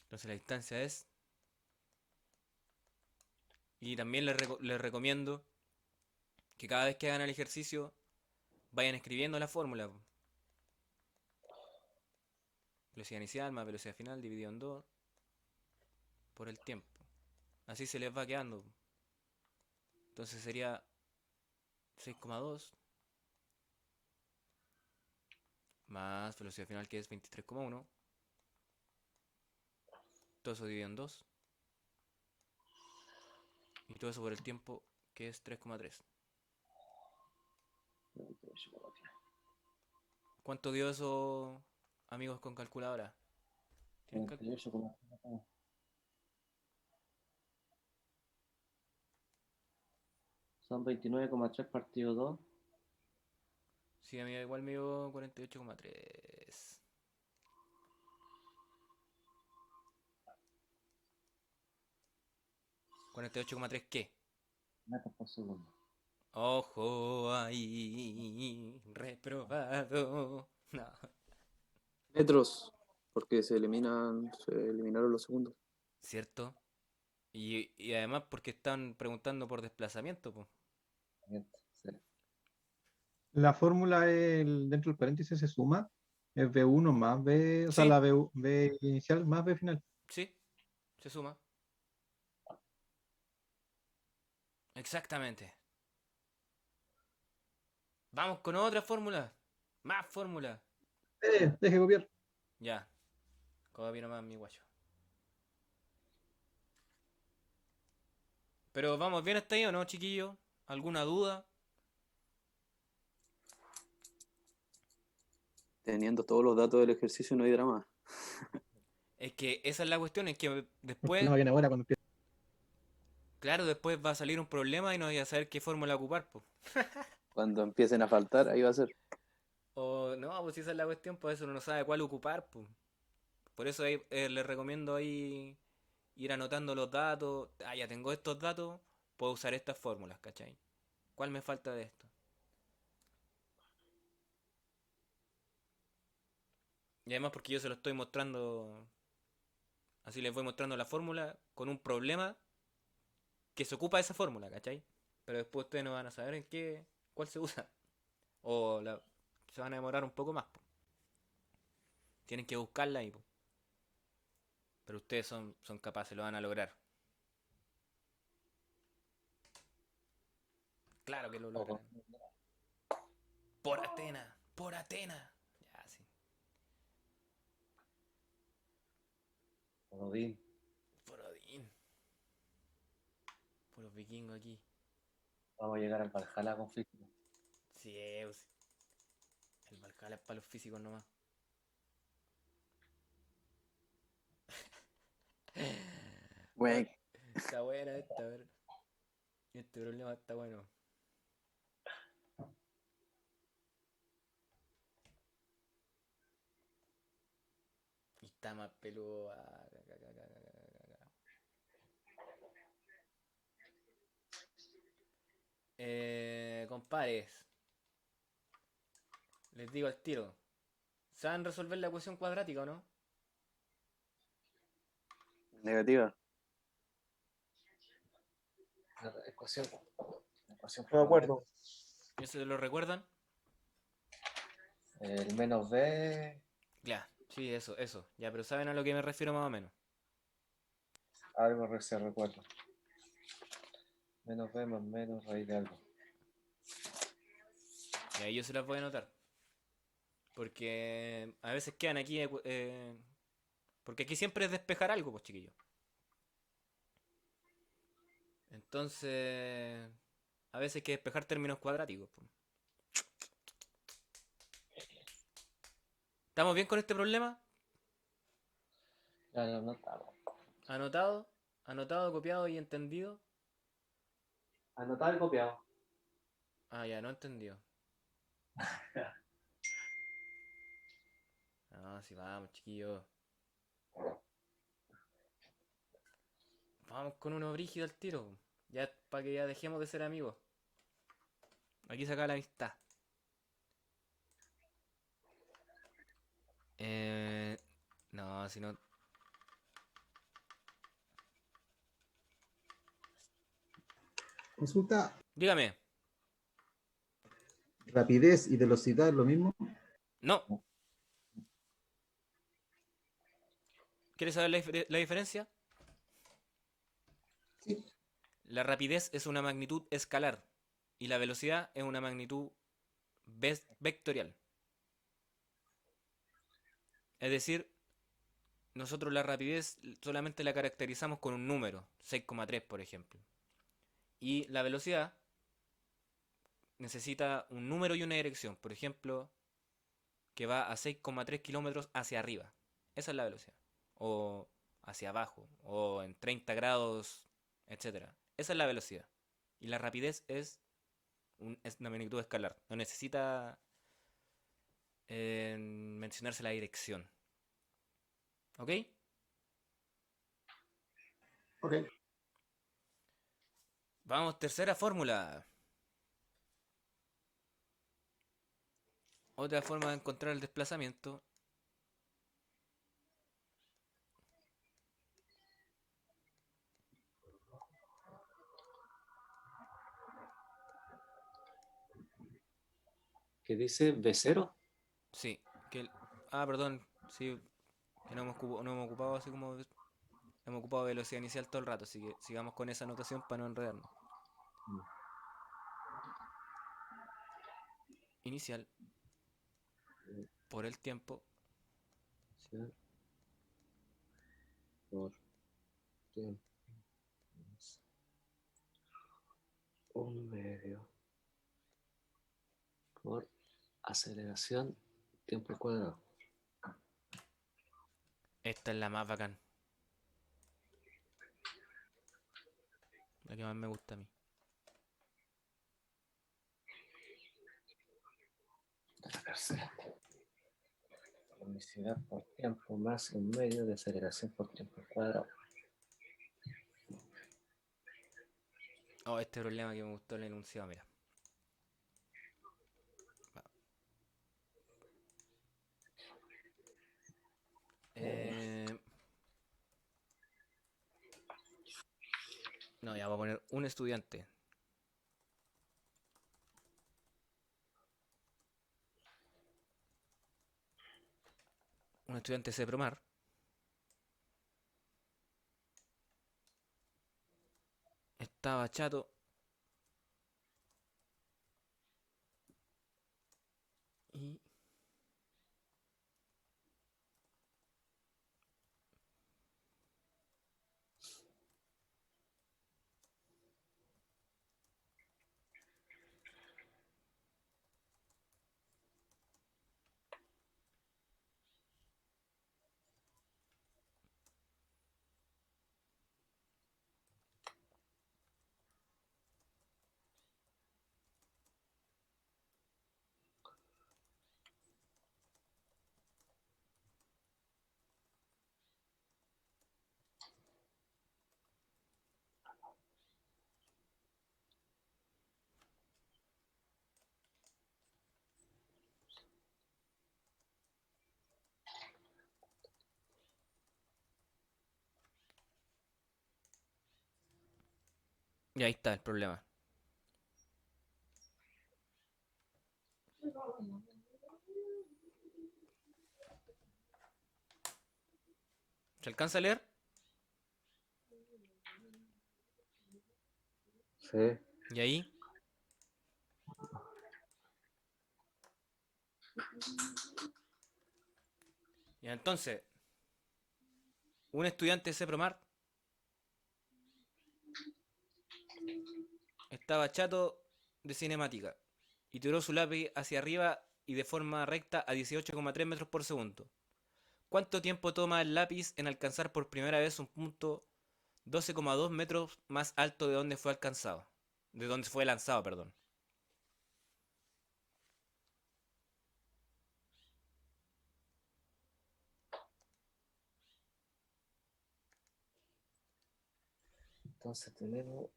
Entonces la distancia es. Y también les recomiendo que cada vez que hagan el ejercicio vayan escribiendo la fórmula. Velocidad inicial más velocidad final dividido en 2 por el tiempo. Así se les va quedando. Entonces sería 6,2 más velocidad final que es 23,1. Todo eso dividido en 2. Y todo eso por el tiempo que es 3,3. ¿Cuánto dio eso, amigos con calculadora? ¿Tienen 38,3. Son 29,3 partido 2. Sí, amigo, igual me dio 48,3. ¿48,3 qué? Metros por segundo. Ojo ahí, reprobado. No. Metros, porque se eliminaron los segundos. ¿Cierto? Y además porque están preguntando por desplazamiento, po. Sí. La fórmula dentro del paréntesis se suma. Es B1 más B, o sea, Sí, la B inicial más B final. sí, se suma. Exactamente. Vamos con otra fórmula. Más fórmula. Deje copiar. Ya. Copia nomás mi guacho. Pero vamos bien hasta ahí o no, chiquillo. ¿Alguna duda? Teniendo todos los datos del ejercicio no hay drama. Es que esa es la cuestión, es que El después, problema viene ahora cuando empieza. claro, después va a salir un problema y no voy a saber qué fórmula ocupar, po. Cuando empiecen a faltar, ahí va a ser. O no, pues si esa es la cuestión, pues eso uno no sabe cuál ocupar, po. Por eso ahí, les recomiendo ahí ir anotando los datos. Ah, ya tengo estos datos, puedo usar estas fórmulas, ¿cachai? ¿Cuál me falta de esto? Y además porque yo se lo estoy mostrando, así les voy mostrando la fórmula con un problema que se ocupa de esa fórmula, ¿cachai? Pero después ustedes no van a saber en cuál se usa. O se van a demorar un poco más, po. Tienen que buscarla ahí, po. Pero ustedes son capaces, lo van a lograr. Claro que lo logran. Por Atena, por Atena. Ya, sí. Rodín. Por Odín. Por los vikingos aquí. Vamos a llegar al Valhalla con física. Sí, pues, el Valhalla es para los físicos nomás. Güey. Está buena esta, a ver. Este problema está bueno. está más peludo. Compares. Les digo al tiro. ¿Saben resolver la ecuación cuadrática o no? Negativa. La ecuación No me acuerdo. ¿Eso se lo recuerdan? El menos b, Ya, sí, eso. Ya, pero ¿saben a lo que me refiero más o menos? algo se recuerda. Menos b más menos raíz de algo. Y ahí yo se las voy a anotar. Porque a veces quedan aquí. Porque aquí siempre es despejar algo, pues chiquillos. Entonces, a veces hay que despejar términos cuadráticos, pues. ¿Estamos bien con este problema? Ya lo notamos. ¿Anotado? ¿Anotado, copiado y entendido? Anotar y copiado. Ah, ya, no entendido. Ah, sí, vamos, chiquillos. Vamos con uno brígido al tiro, po. Ya, para que ya dejemos de ser amigos. Aquí se acaba la amistad. Eh, no, si no. Consulta, Dígame. rapidez y velocidad es lo mismo. No. ¿Quieres saber la diferencia? Sí. La rapidez es una magnitud escalar y la velocidad es una magnitud vectorial. Es decir, nosotros la rapidez solamente la caracterizamos con un número, 6,3 por ejemplo. Y la velocidad necesita un número y una dirección. Por ejemplo, que va a 6,3 kilómetros hacia arriba. Esa es la velocidad. O hacia abajo. O en 30 grados, etcétera. Esa es la velocidad. Y la rapidez es una magnitud escalar. No necesita mencionarse la dirección. ¿Ok? Ok. Vamos, tercera fórmula. Otra forma de encontrar el desplazamiento. ¿Qué dice B0? Sí. Perdón. Sí. Que no hemos ocupado así como. Hemos ocupado velocidad inicial todo el rato. Así que sigamos con esa anotación para no enredarnos. Inicial por el tiempo Por tiempo. Un medio. Por aceleración, tiempo al cuadrado. esta es la más bacán. La que más me gusta a mí. La tercera. Velocidad por tiempo más un medio de aceleración por tiempo al cuadrado. Oh, este problema que me gustó el enunciado, mira. Eh, no, ya voy a poner un estudiante. Un estudiante de Promar. Estaba chato. Y Y ahí está el problema. ¿Se alcanza a leer? Sí. Y ahí. Y entonces, un estudiante de CEPROMAR estaba chato de cinemática y tiró su lápiz hacia arriba y de forma recta a 18,3 metros por segundo. ¿Cuánto tiempo toma el lápiz en alcanzar por primera vez un punto 12,2 metros más alto de donde fue alcanzado? De donde fue lanzado, perdón. Entonces tenemos.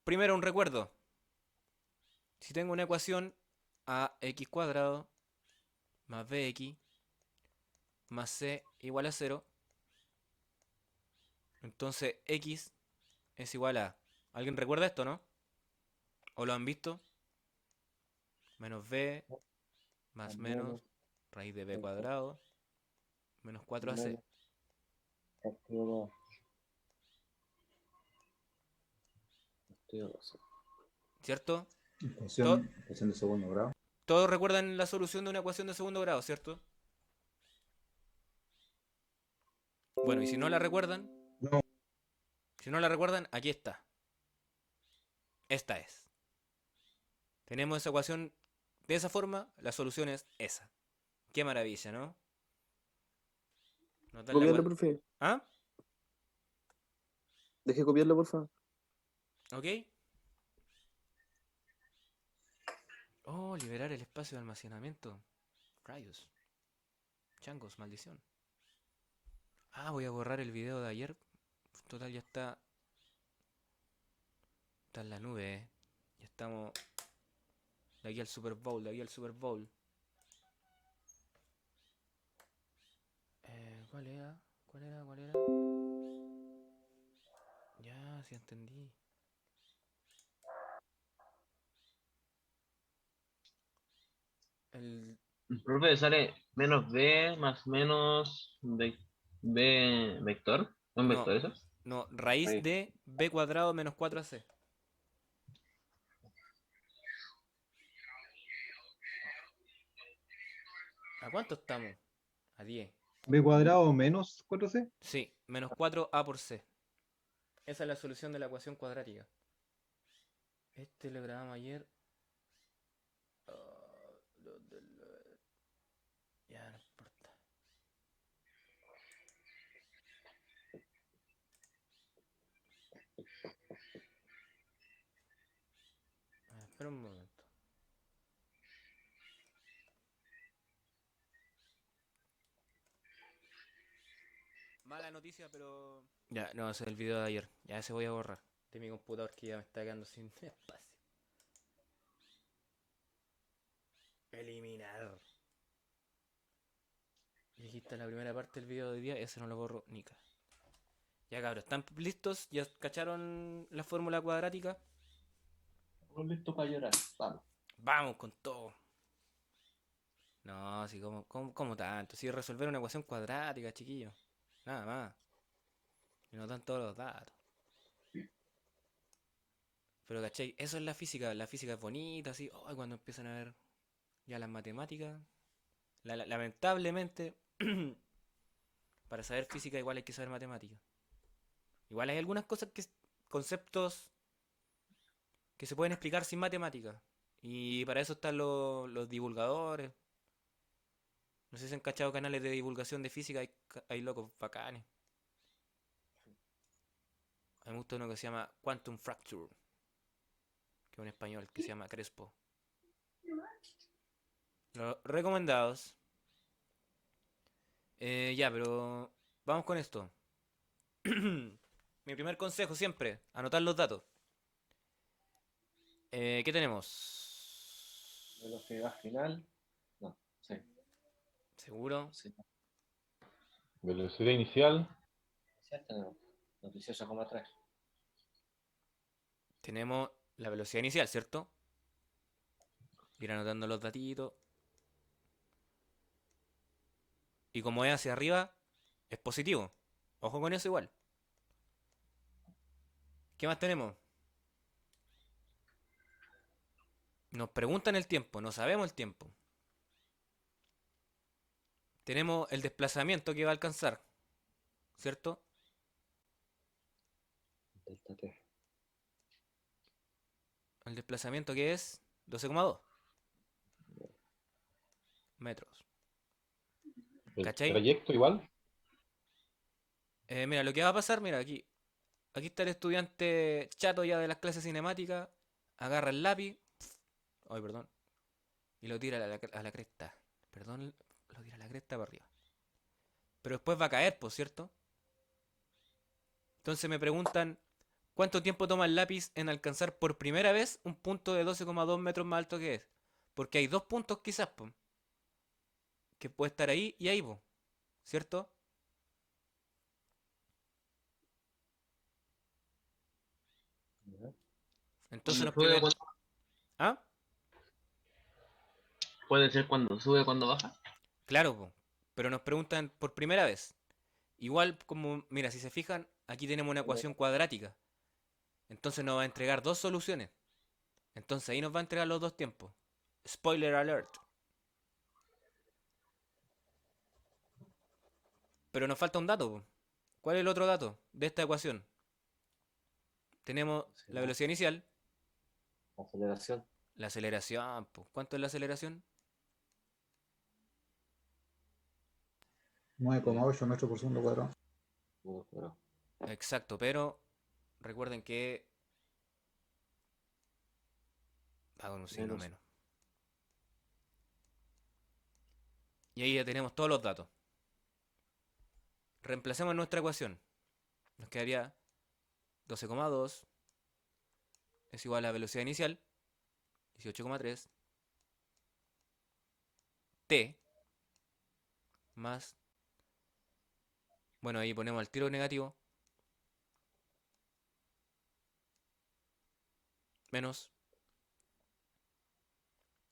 Primero un recuerdo. Si tengo una ecuación ax cuadrado más bx más c igual a 0, entonces x es igual a... ¿Alguien recuerda esto, no? ¿O lo han visto? Menos b más menos Menos, raíz de b cuadrado menos 4ac. menos partido dos. ¿Cierto? Ecuación de segundo grado. Todos recuerdan la solución de una ecuación de segundo grado, ¿cierto? Bueno, y si no la recuerdan, No. si no la recuerdan, aquí está. Esta es. Tenemos esa ecuación de esa forma, la solución es esa. Qué maravilla, ¿no? Notar la Copiarlo, ecua- profe. ¿Ah? Deje copiarlo, por favor. ¿Ok? Oh, liberar el espacio de almacenamiento. Rayos. Changos, maldición. Ah, voy a borrar el video de ayer. Total, ya está. Está en la nube, eh. Ya estamos. De aquí al Super Bowl, de aquí al Super Bowl. ¿Cuál era? ¿Cuál era? ¿Cuál era? Ya, sí entendí. El... Profe, sale menos b más menos b vector. ¿Un No, vector eso? no, raíz Ahí. de b cuadrado menos 4ac. ¿A cuánto estamos? A 10. B cuadrado menos 4C. Sí, menos 4a por c. Esa es la solución de la ecuación cuadrática. Este lo grabamos ayer. Ah, ya no importa. A ver, espera un momento. Mala noticia, pero... Ya, no, ese es el video de ayer. Ya ese voy a borrar. De mi computador que ya me está quedando sin espacio. Eliminar. Y aquí está la primera parte del video de hoy día. Ese no lo borro ni ca. Ya cabros, ¿están listos? ¿Ya cacharon la fórmula cuadrática? Estamos listos para llorar. Vamos. Vamos con todo. No, sí, como tanto. Sí, resolver una ecuación cuadrática, chiquillos. Nada más. Y no dan todos los datos. Pero, ¿cachai? Eso es la física. La física es bonita, así. Oh, cuando empiezan a ver ya las matemáticas. Lamentablemente, para saber física igual hay que saber matemáticas. Igual hay algunas cosas conceptos que se pueden explicar sin matemáticas. Y para eso están los divulgadores. No sé si han cachado canales de divulgación de física, hay locos bacanes. A mí me gusta uno que se llama Quantum Fracture, que es un español que se llama Crespo. Los recomendados. Ya, pero vamos con esto. Mi primer consejo siempre, anotar los datos. ¿Qué tenemos? Velocidad final. No, sí. ¿Seguro? Sí. Velocidad inicial. Ya tenemos. Los 18,3. Tenemos la velocidad inicial, ¿cierto? Ir anotando los datitos. Y como es hacia arriba, es positivo. Ojo con eso igual. ¿Qué más tenemos? Nos preguntan el tiempo, no sabemos el tiempo. Tenemos el desplazamiento que va a alcanzar, ¿cierto? Delta T. El desplazamiento que es 12,2 metros. El ¿Cachai? trayecto igual. Mira, lo que va a pasar, mira, aquí está el estudiante chato ya de las clases cinemáticas, agarra el lápiz, ay, perdón, y lo tira a la cresta. Perdón, lo tira a la cresta para arriba. Pero después va a caer, por cierto. Entonces me preguntan, ¿cuánto tiempo toma el lápiz en alcanzar por primera vez un punto de 12,2 metros más alto que es? Porque hay dos puntos quizás, po, que puede estar ahí y ahí, po, ¿cierto? ¿Ya? Entonces nos Cuando sube, primero... ¿Ah? puede ser cuando sube, cuando baja. Claro, po, pero nos preguntan por primera vez. Igual como, mira, si se fijan, aquí tenemos una ecuación cuadrática. Entonces nos va a entregar dos soluciones. Entonces ahí nos va a entregar los dos tiempos. Spoiler alert. Pero nos falta un dato, po. ¿Cuál es el otro dato de esta ecuación? Tenemos Sí, la velocidad inicial, la aceleración. la aceleración, po. ¿Cuánto es la aceleración? 9,8 metros por segundo cuadrado. Pero Exacto, pero recuerden que va con un signo menos. menos. Y ahí ya tenemos todos los datos. Reemplacemos nuestra ecuación. Nos quedaría 12,2 es igual a la velocidad inicial, 18,3 t más, bueno, ahí ponemos el tiro negativo, menos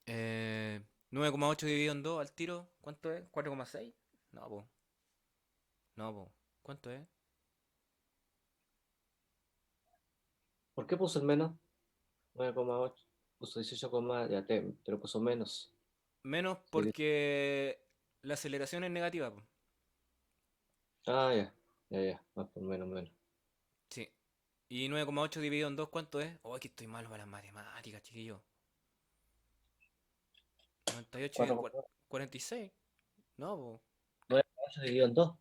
9,8 dividido en 2 al tiro, ¿cuánto es? ¿4,6? No, po. No, po. ¿Cuánto es? ¿Por qué puso el menos? 9,8. Puso 18, ya te lo puso menos. Menos Sí. porque la aceleración es negativa, po. Ah, ya. Ya. Más por menos. Sí. Y 9,8 dividido en 2, ¿cuánto es? Oh, que estoy malo para las matemáticas, chiquillo. 98 y 4,9. 46. No, po. 9,8 dividido en 2.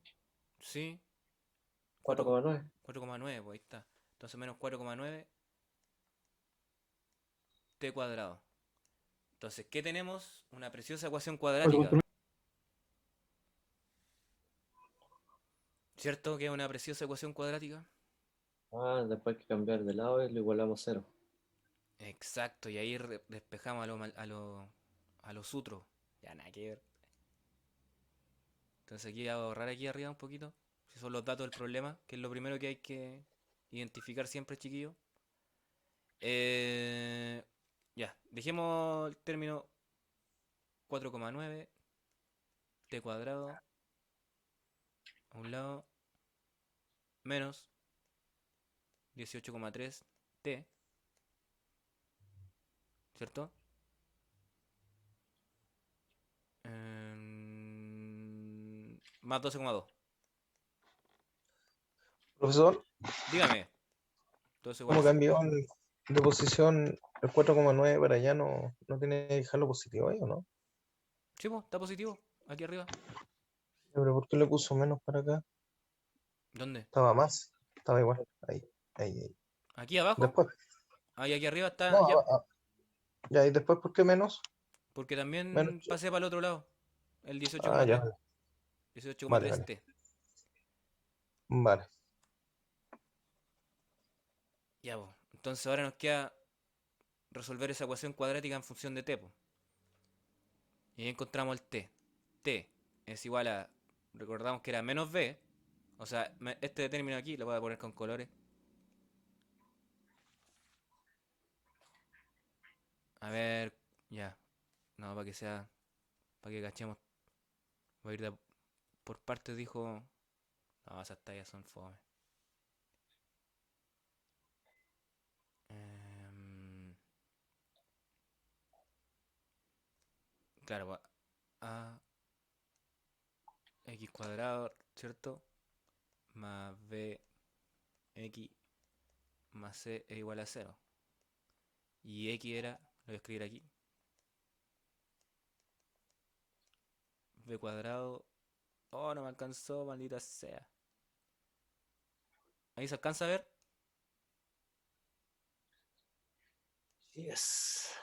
Sí. 4,9. 4,9, pues ahí está. Entonces menos 4,9 t cuadrado. Entonces, ¿qué tenemos? Una preciosa ecuación cuadrática. ¿Cierto que es una preciosa ecuación cuadrática? Ah, después hay que cambiar de lado y lo igualamos a 0. Exacto, y ahí despejamos a los sutros. Ya nada que ver. Entonces aquí voy a borrar aquí arriba un poquito. Si son los datos del problema, que es lo primero que hay que identificar siempre, chiquillos. Ya, dejemos el término 4,9 t cuadrado a un lado menos 18,3 t, ¿cierto? Más 12,2. Profesor, Dígame. 12 igual a ¿cómo 0. cambió de posición el 4,9 para allá? ¿No tiene que dejarlo positivo ahí o no? Sí, pues, está positivo. Aquí arriba. Pero ¿por qué le puso menos para acá? ¿Dónde? Estaba más, estaba igual. Ahí. ¿Aquí abajo? Después, Ahí aquí arriba está. no, Ya. ya, y después, ¿por qué menos? Porque Menos. también pasé para el otro lado. El Ah, ya, 18,3. vale. 18,3 t. Vale. Ya, pues. Entonces ahora nos queda resolver esa ecuación cuadrática en función de t, po. Y ahí encontramos el t. T es igual a, recordamos que era menos b, O sea, este término aquí lo voy a poner con colores. A ver, ya. No, para que sea, para que cachemos. Voy a ir por partes, dijo. No, esas tallas son fome. Em, claro, a x cuadrado, ¿cierto? Más b x más c es igual a 0. Y x era, lo voy a escribir aquí, b cuadrado. Oh, no me alcanzó, maldita sea. Ahí se alcanza a ver. Yes.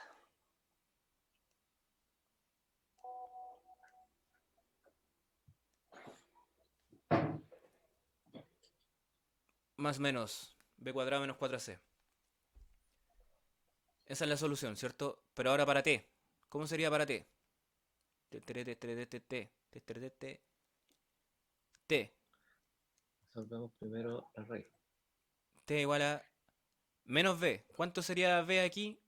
Más menos b cuadrado menos 4ac. Esa es la solución, ¿cierto? Pero ahora para t. ¿Cómo sería para t? T. Resolvemos primero la raíz. T igual a menos b. ¿Cuánto sería b aquí?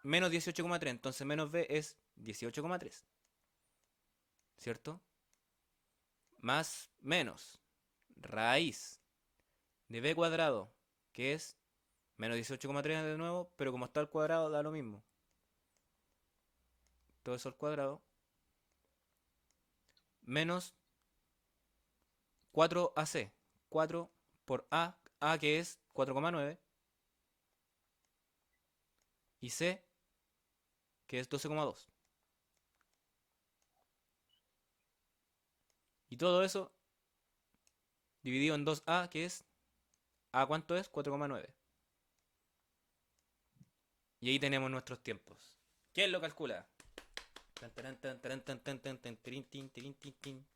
Menos 18,3. Entonces menos b es 18,3. ¿Cierto? Más menos raíz de b cuadrado, que es menos 18,3 de nuevo, pero como está al cuadrado da lo mismo. Todo eso al cuadrado. Menos 4ac. 4 por a que es 4,9. Y c, que es 12,2. Y todo eso dividido en 2a, que es... ¿A cuánto es? 4,9. Y ahí tenemos nuestros tiempos. ¿Quién lo calcula? Tan, taran, tan, taran, tan, tan, tan, tan, tirin, tin, tirin, tin, tin.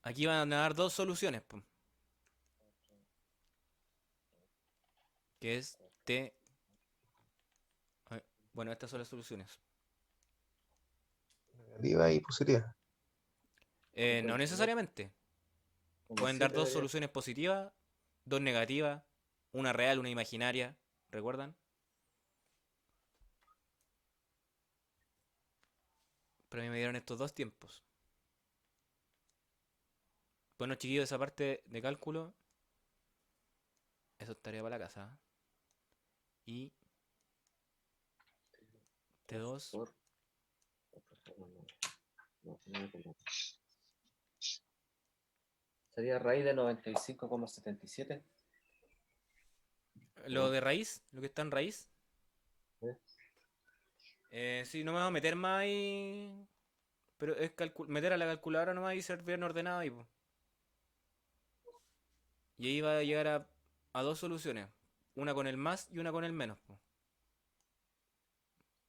Aquí van a dar dos soluciones, po, que es t. Bueno, estas son las soluciones. Negativa y positiva. No necesariamente. Pueden dar dos soluciones positivas, dos negativas, una real, una imaginaria. ¿Recuerdan? Pero a mí me dieron estos dos tiempos. Bueno, chiquillos, esa parte de cálculo, eso estaría para la casa. Y T2. Sería raíz de 95,77. Lo de raíz, lo que está en raíz. Sí, no me voy a meter más ahí. Pero es meter a la calculadora nomás y ser bien ordenado ahí, po. Y ahí va a llegar a dos soluciones. Una con el más y una con el menos, po.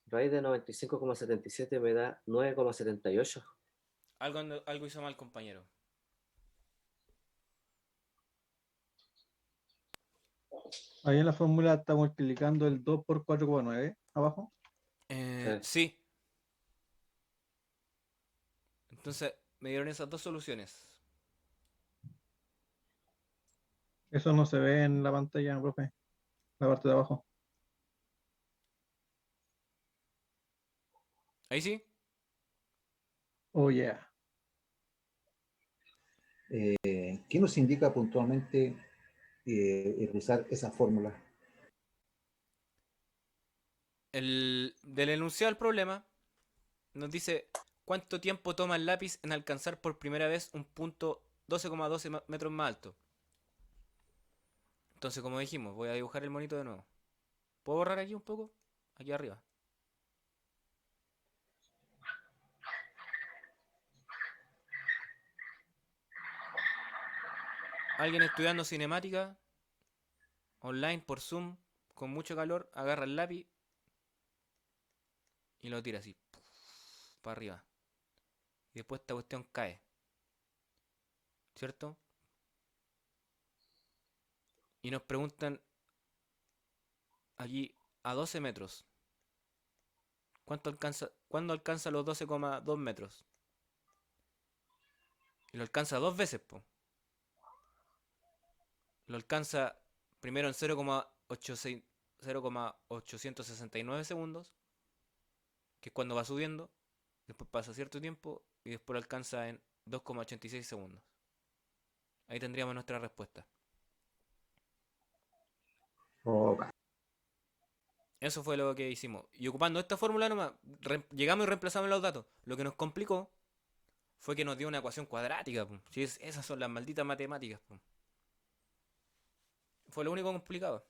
Raíz de 95,77 me da 9,78. Algo hizo mal, compañero. Ahí en la fórmula está multiplicando el 2 por 4,9 abajo. Sí. Entonces, me dieron esas dos soluciones. Eso no se ve en la pantalla, profe. La parte de abajo. Ahí sí. Oh, yeah. ¿Qué nos indica puntualmente usar esa fórmula? Del enunciado del problema, nos dice cuánto tiempo toma el lápiz en alcanzar por primera vez un punto 12,12 metros más alto. Entonces, como dijimos, voy a dibujar el monito de nuevo. ¿Puedo borrar aquí un poco? Aquí arriba. Alguien estudiando cinemática online por Zoom con mucho calor agarra el lápiz y lo tira así para arriba. Y después esta cuestión cae. ¿cierto? Y nos preguntan aquí a 12 metros. ¿Cuándo alcanza los 12,2 metros? Y lo alcanza dos veces, po. Lo alcanza primero en 0,869 segundos, que es cuando va subiendo. Después pasa cierto tiempo y después lo alcanza en 2,86 segundos. Ahí tendríamos nuestra respuesta. Ok. Eso fue lo que hicimos. Y ocupando esta fórmula nomás, llegamos y reemplazamos los datos. Lo que nos complicó fue que nos dio una ecuación cuadrática, po. Si esas son las malditas matemáticas, po. Fue lo único complicado.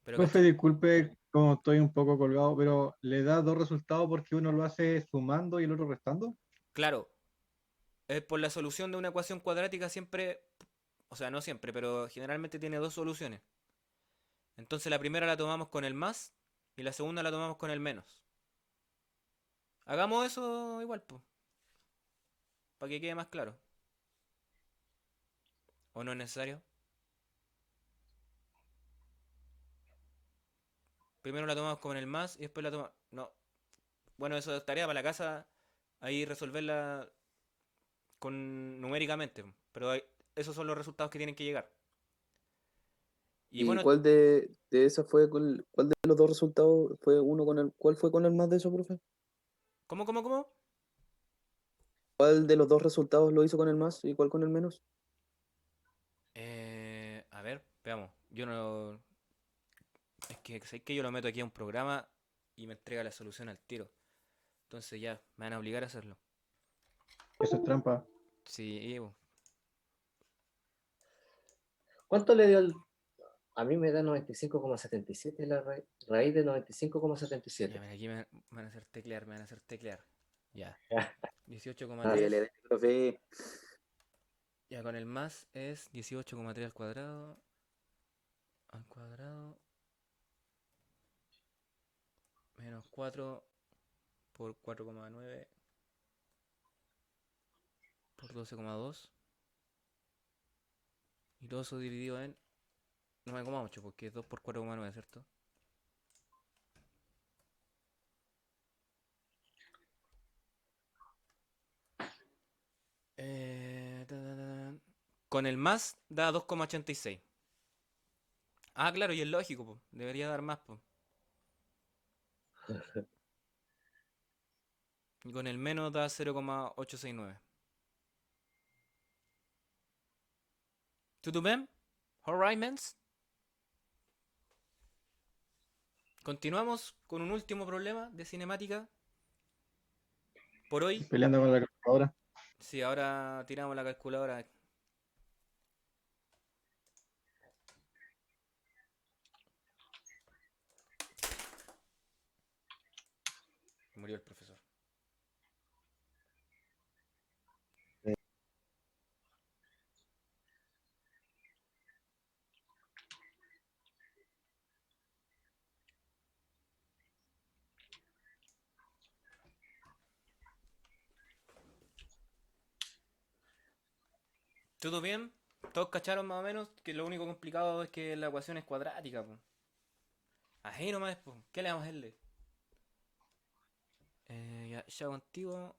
Pero Profe, ¿cachai? disculpe, como estoy un poco colgado, pero ¿le da dos resultados porque uno lo hace sumando y el otro restando? Claro, por la solución de una ecuación cuadrática siempre, o sea, no siempre, pero generalmente tiene dos soluciones. Entonces la primera la tomamos con el más y la segunda la tomamos con el menos. Hagamos eso igual, pues, para que quede más claro. ¿O no es necesario? Primero la tomamos con el más y después la tomamos... No. Bueno, eso es tarea para la casa. Ahí resolverla con numéricamente, po. Pero esos son los resultados que tienen que llegar. Y ¿Y bueno, cuál de esas fue, cuál de los dos resultados fue uno con cuál fue con el más de eso, profe? ¿cómo? ¿Cuál de los dos resultados lo hizo con el más y cuál con el menos? A ver, veamos. Yo no... Es que sé que yo lo meto aquí a un programa y me entrega la solución al tiro. Entonces ya, me van a obligar a hacerlo. Eso es trampa. Sí, po. ¿Cuánto le dio el...? A mí me da 95,77 la raíz de Ya, 95,77. mira, aquí me van a hacer teclear, me van a hacer teclear. Ya. Ah, Dele, 18,3. dele, profe. Ya con el más es 18,3 al cuadrado. Al cuadrado. Menos 4 por 4,9 por 12,2. Y todo eso dividido en 9,8 porque es 2 por 4,9, ¿cierto? Con el más da 2,86. Ah, claro, y es lógico, po. Debería dar más, po. Y con el menos da 0,869. ¿Tudo bien? Alright, mens. Continuamos con un último problema de cinemática. Por hoy, Peleando con la calculadora. si ahora tiramos la calculadora. Murió el profesor. ¿Todo bien? ¿Todos cacharon más o menos? Que lo único complicado es que la ecuación es cuadrática, po. Ahí nomás, po. ¿Qué le vamos a hacerle? Ya contigo.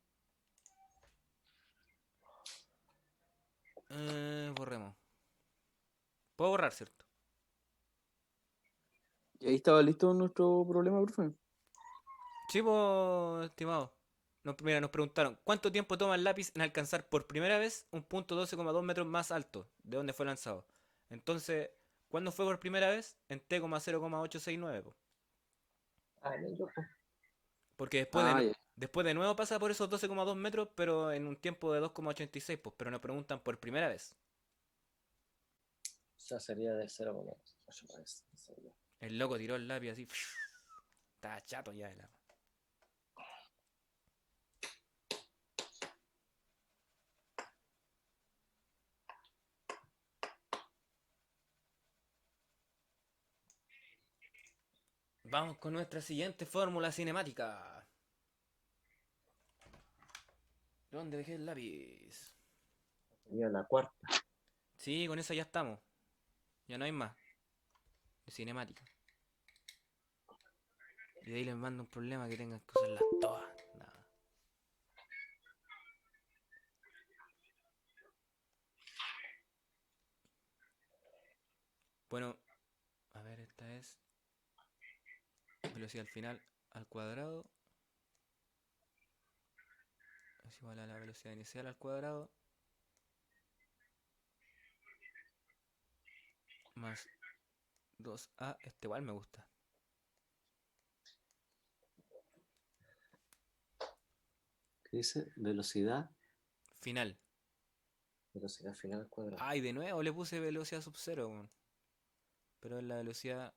Borremos. ¿Puedo borrar, cierto? ¿Y ahí estaba listo nuestro problema, profe? Sí, pues, estimado. Mira, nos preguntaron, ¿cuánto tiempo toma el lápiz en alcanzar por primera vez un punto 12,2 metros más alto de donde fue lanzado? Entonces, ¿cuándo fue por primera vez? En T,0,869, po. Ah, no, yo, pues. Porque Ah, ya. después de nuevo pasa por esos 12,2 metros, pero en un tiempo de 2,86, pues, pero nos preguntan por primera vez. O sea, sería de 0,8. El loco tiró el lápiz así. Está chato ya de la... Vamos con nuestra siguiente fórmula cinemática. ¿Dónde dejé el lápiz? Sería la cuarta. Sí, con esa ya estamos. Ya no hay más. De cinemática. Y de ahí les mando un problema que tengan que usarlas todas. Nada. Bueno, a ver, esta es velocidad al final al cuadrado. Es igual a la velocidad inicial al cuadrado. Más 2a. Este igual me gusta. ¿Qué dice? Velocidad Final. final al cuadrado. Ay, de nuevo le puse velocidad sub 0, weón. Pero es la velocidad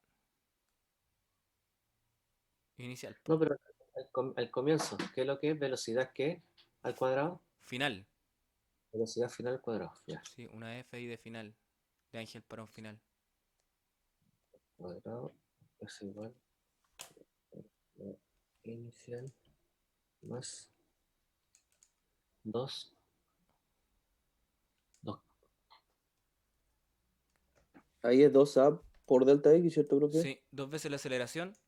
inicial. No, pero al comienzo, ¿qué es lo que es? ¿Velocidad qué? ¿Al cuadrado? Final. Velocidad final al cuadrado. Ya. Sí, una F ahí de final. De Ángel para un final. Cuadrado es igual a inicial más 2. Ahí es 2A por delta X, ¿cierto, profe? Sí, 2 veces la aceleración.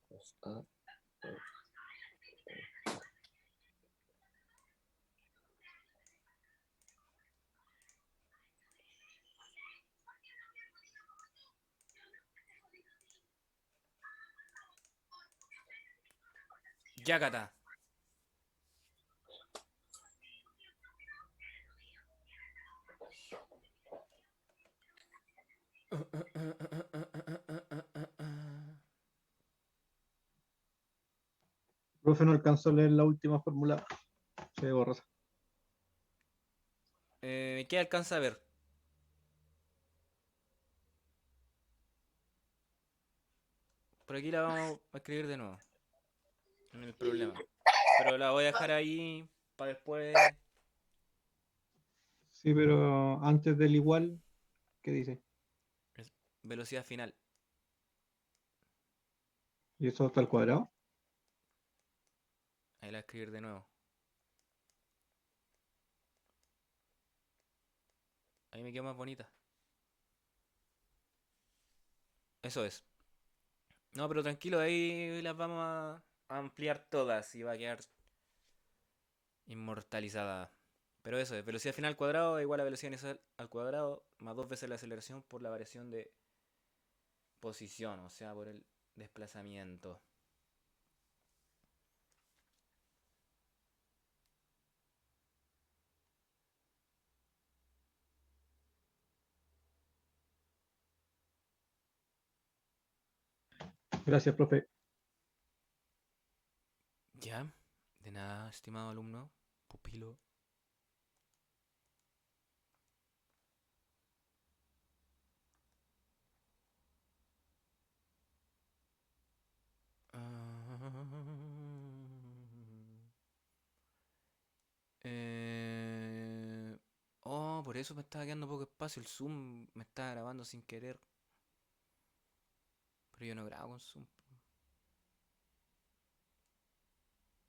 2A. Yakata. Profe, no alcanzó a leer la última fórmula. Se ve borrosa. ¿Qué alcanza a ver? Por aquí la vamos a escribir de nuevo. No hay problema. Pero la voy a dejar ahí para después. Sí, pero antes del igual, ¿qué dice? Velocidad final. ¿Y eso está al cuadrado? Ahí la voy a escribir de nuevo. Ahí me quedó más bonita. Eso es. No, pero tranquilo, ahí las vamos a ampliar todas y va a quedar inmortalizada. Pero eso es, velocidad final al cuadrado igual a velocidad inicial al cuadrado más 2 veces la aceleración por la variación de posición, o sea, por el desplazamiento. Gracias, profe. Ya, de nada, estimado alumno, pupilo. Eh, Oh, por eso me estaba quedando poco espacio. El Zoom me estaba grabando sin querer. Pero yo no grabo con Zoom.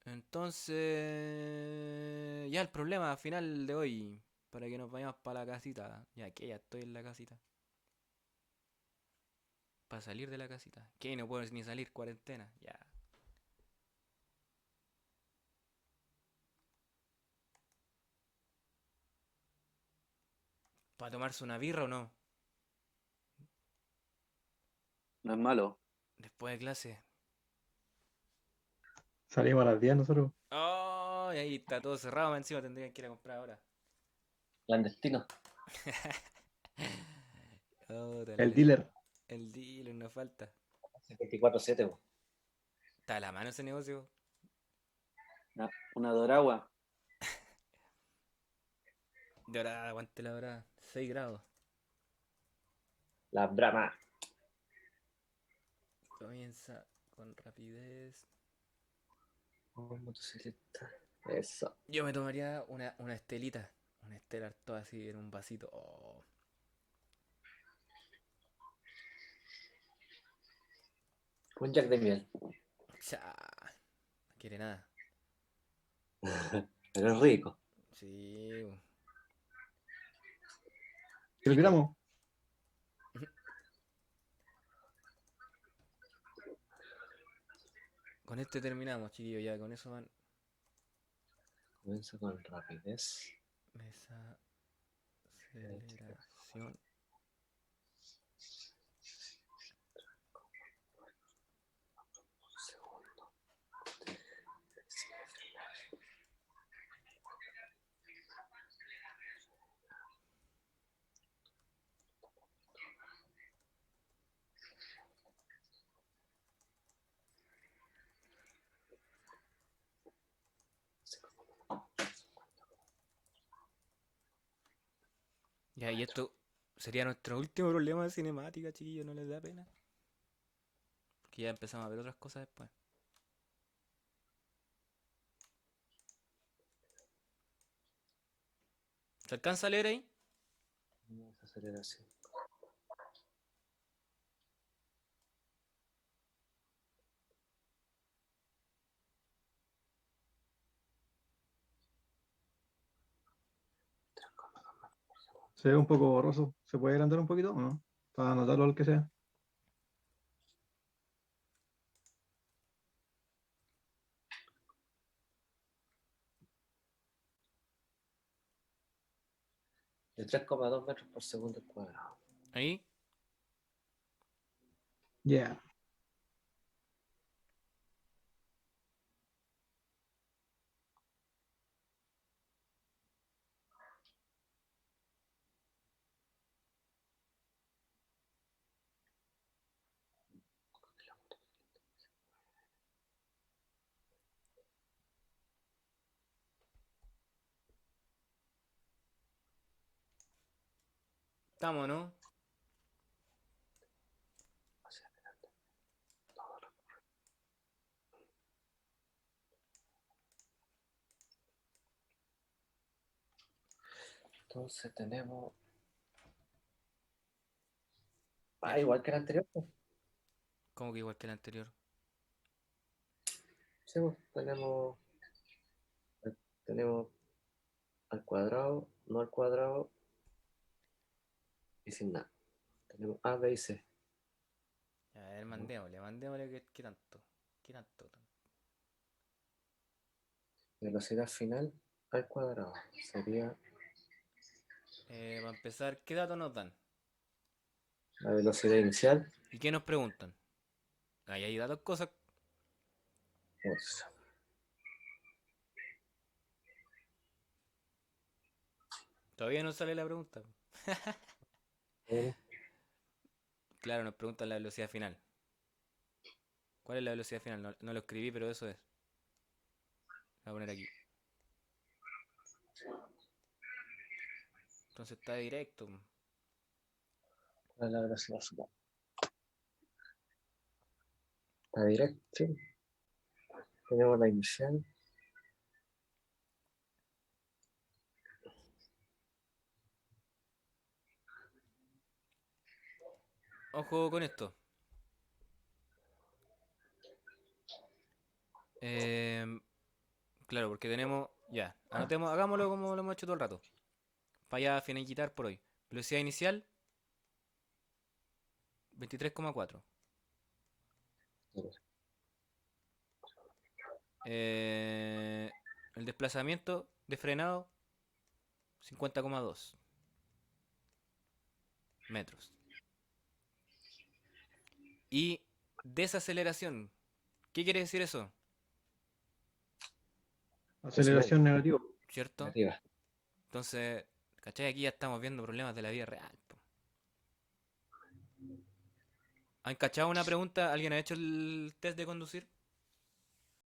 Entonces, ya el problema final de hoy, para que nos vayamos para la casita. Ya que ya estoy en la casita. Para salir de la casita. Que no puedo ni salir, cuarentena. Ya. ¿Para tomarse una birra o no? No es malo. Después de clase. Salimos a las 10 nosotros. Oh, y ahí está todo cerrado. Más encima tendrían que ir a comprar ahora. Clandestino. Oh, El dealer. el dealer nos falta. 24/7. Po. Está a la mano ese negocio. Una doragua. De hora, aguante la hora. 6 grados. La Brahma. Comienza con rapidez. Oh, motocicleta. Eso. Yo me tomaría una estelita. Una estela toda así en un vasito. Oh, Un jack de miel. cha. No quiere nada. Pero es rico. Sí. Kilogramos. Con este terminamos, chiquillos, ya con eso van. Comienza con rapidez. Mesa, aceleración. Ya, y esto sería nuestro último problema de cinemática, chiquillos, ¿no les da pena? Porque ya empezamos a ver otras cosas después. ¿Se alcanza a leer ahí? Aceleración. Se ve un poco borroso. ¿Se puede agrandar un poquito o no? Para anotarlo al que sea. De 3,2 metros por segundo al cuadrado. Ahí. Yeah. Estamos, ¿no? Entonces tenemos. Igual que el anterior, pues. Como que igual que el anterior. Sí, pues, tenemos al cuadrado, no al cuadrado y sin nada. Tenemos A, B y C. A ver, mandémosle que tanto. ¿Qué tanto? Velocidad final al cuadrado sería Para empezar, ¿qué datos nos dan? la velocidad inicial. ¿Y qué nos preguntan? Ahí hay datos, cosas. Pues, Todavía no sale la pregunta. eh, Claro, nos preguntan la velocidad final. ¿Cuál es la velocidad final? No lo escribí, pero eso es. Voy a poner aquí. Entonces está directo. ¿Cuál es la velocidad final? Está directo, sí. Tenemos la inicial. Ojo con esto. Claro, porque tenemos. Ya, anotemos, hagámoslo como lo hemos hecho todo el rato. Para ya finiquitar por hoy. Velocidad inicial 23,4. El desplazamiento de frenado 50,2 metros. Y desaceleración. ¿Qué quiere decir eso? Aceleración negativa. ¿Cierto? Negativa. Entonces, ¿cachai? Aquí ya estamos viendo problemas de la vida real, po. ¿Han cachado una pregunta? ¿Alguien ha hecho el test de conducir?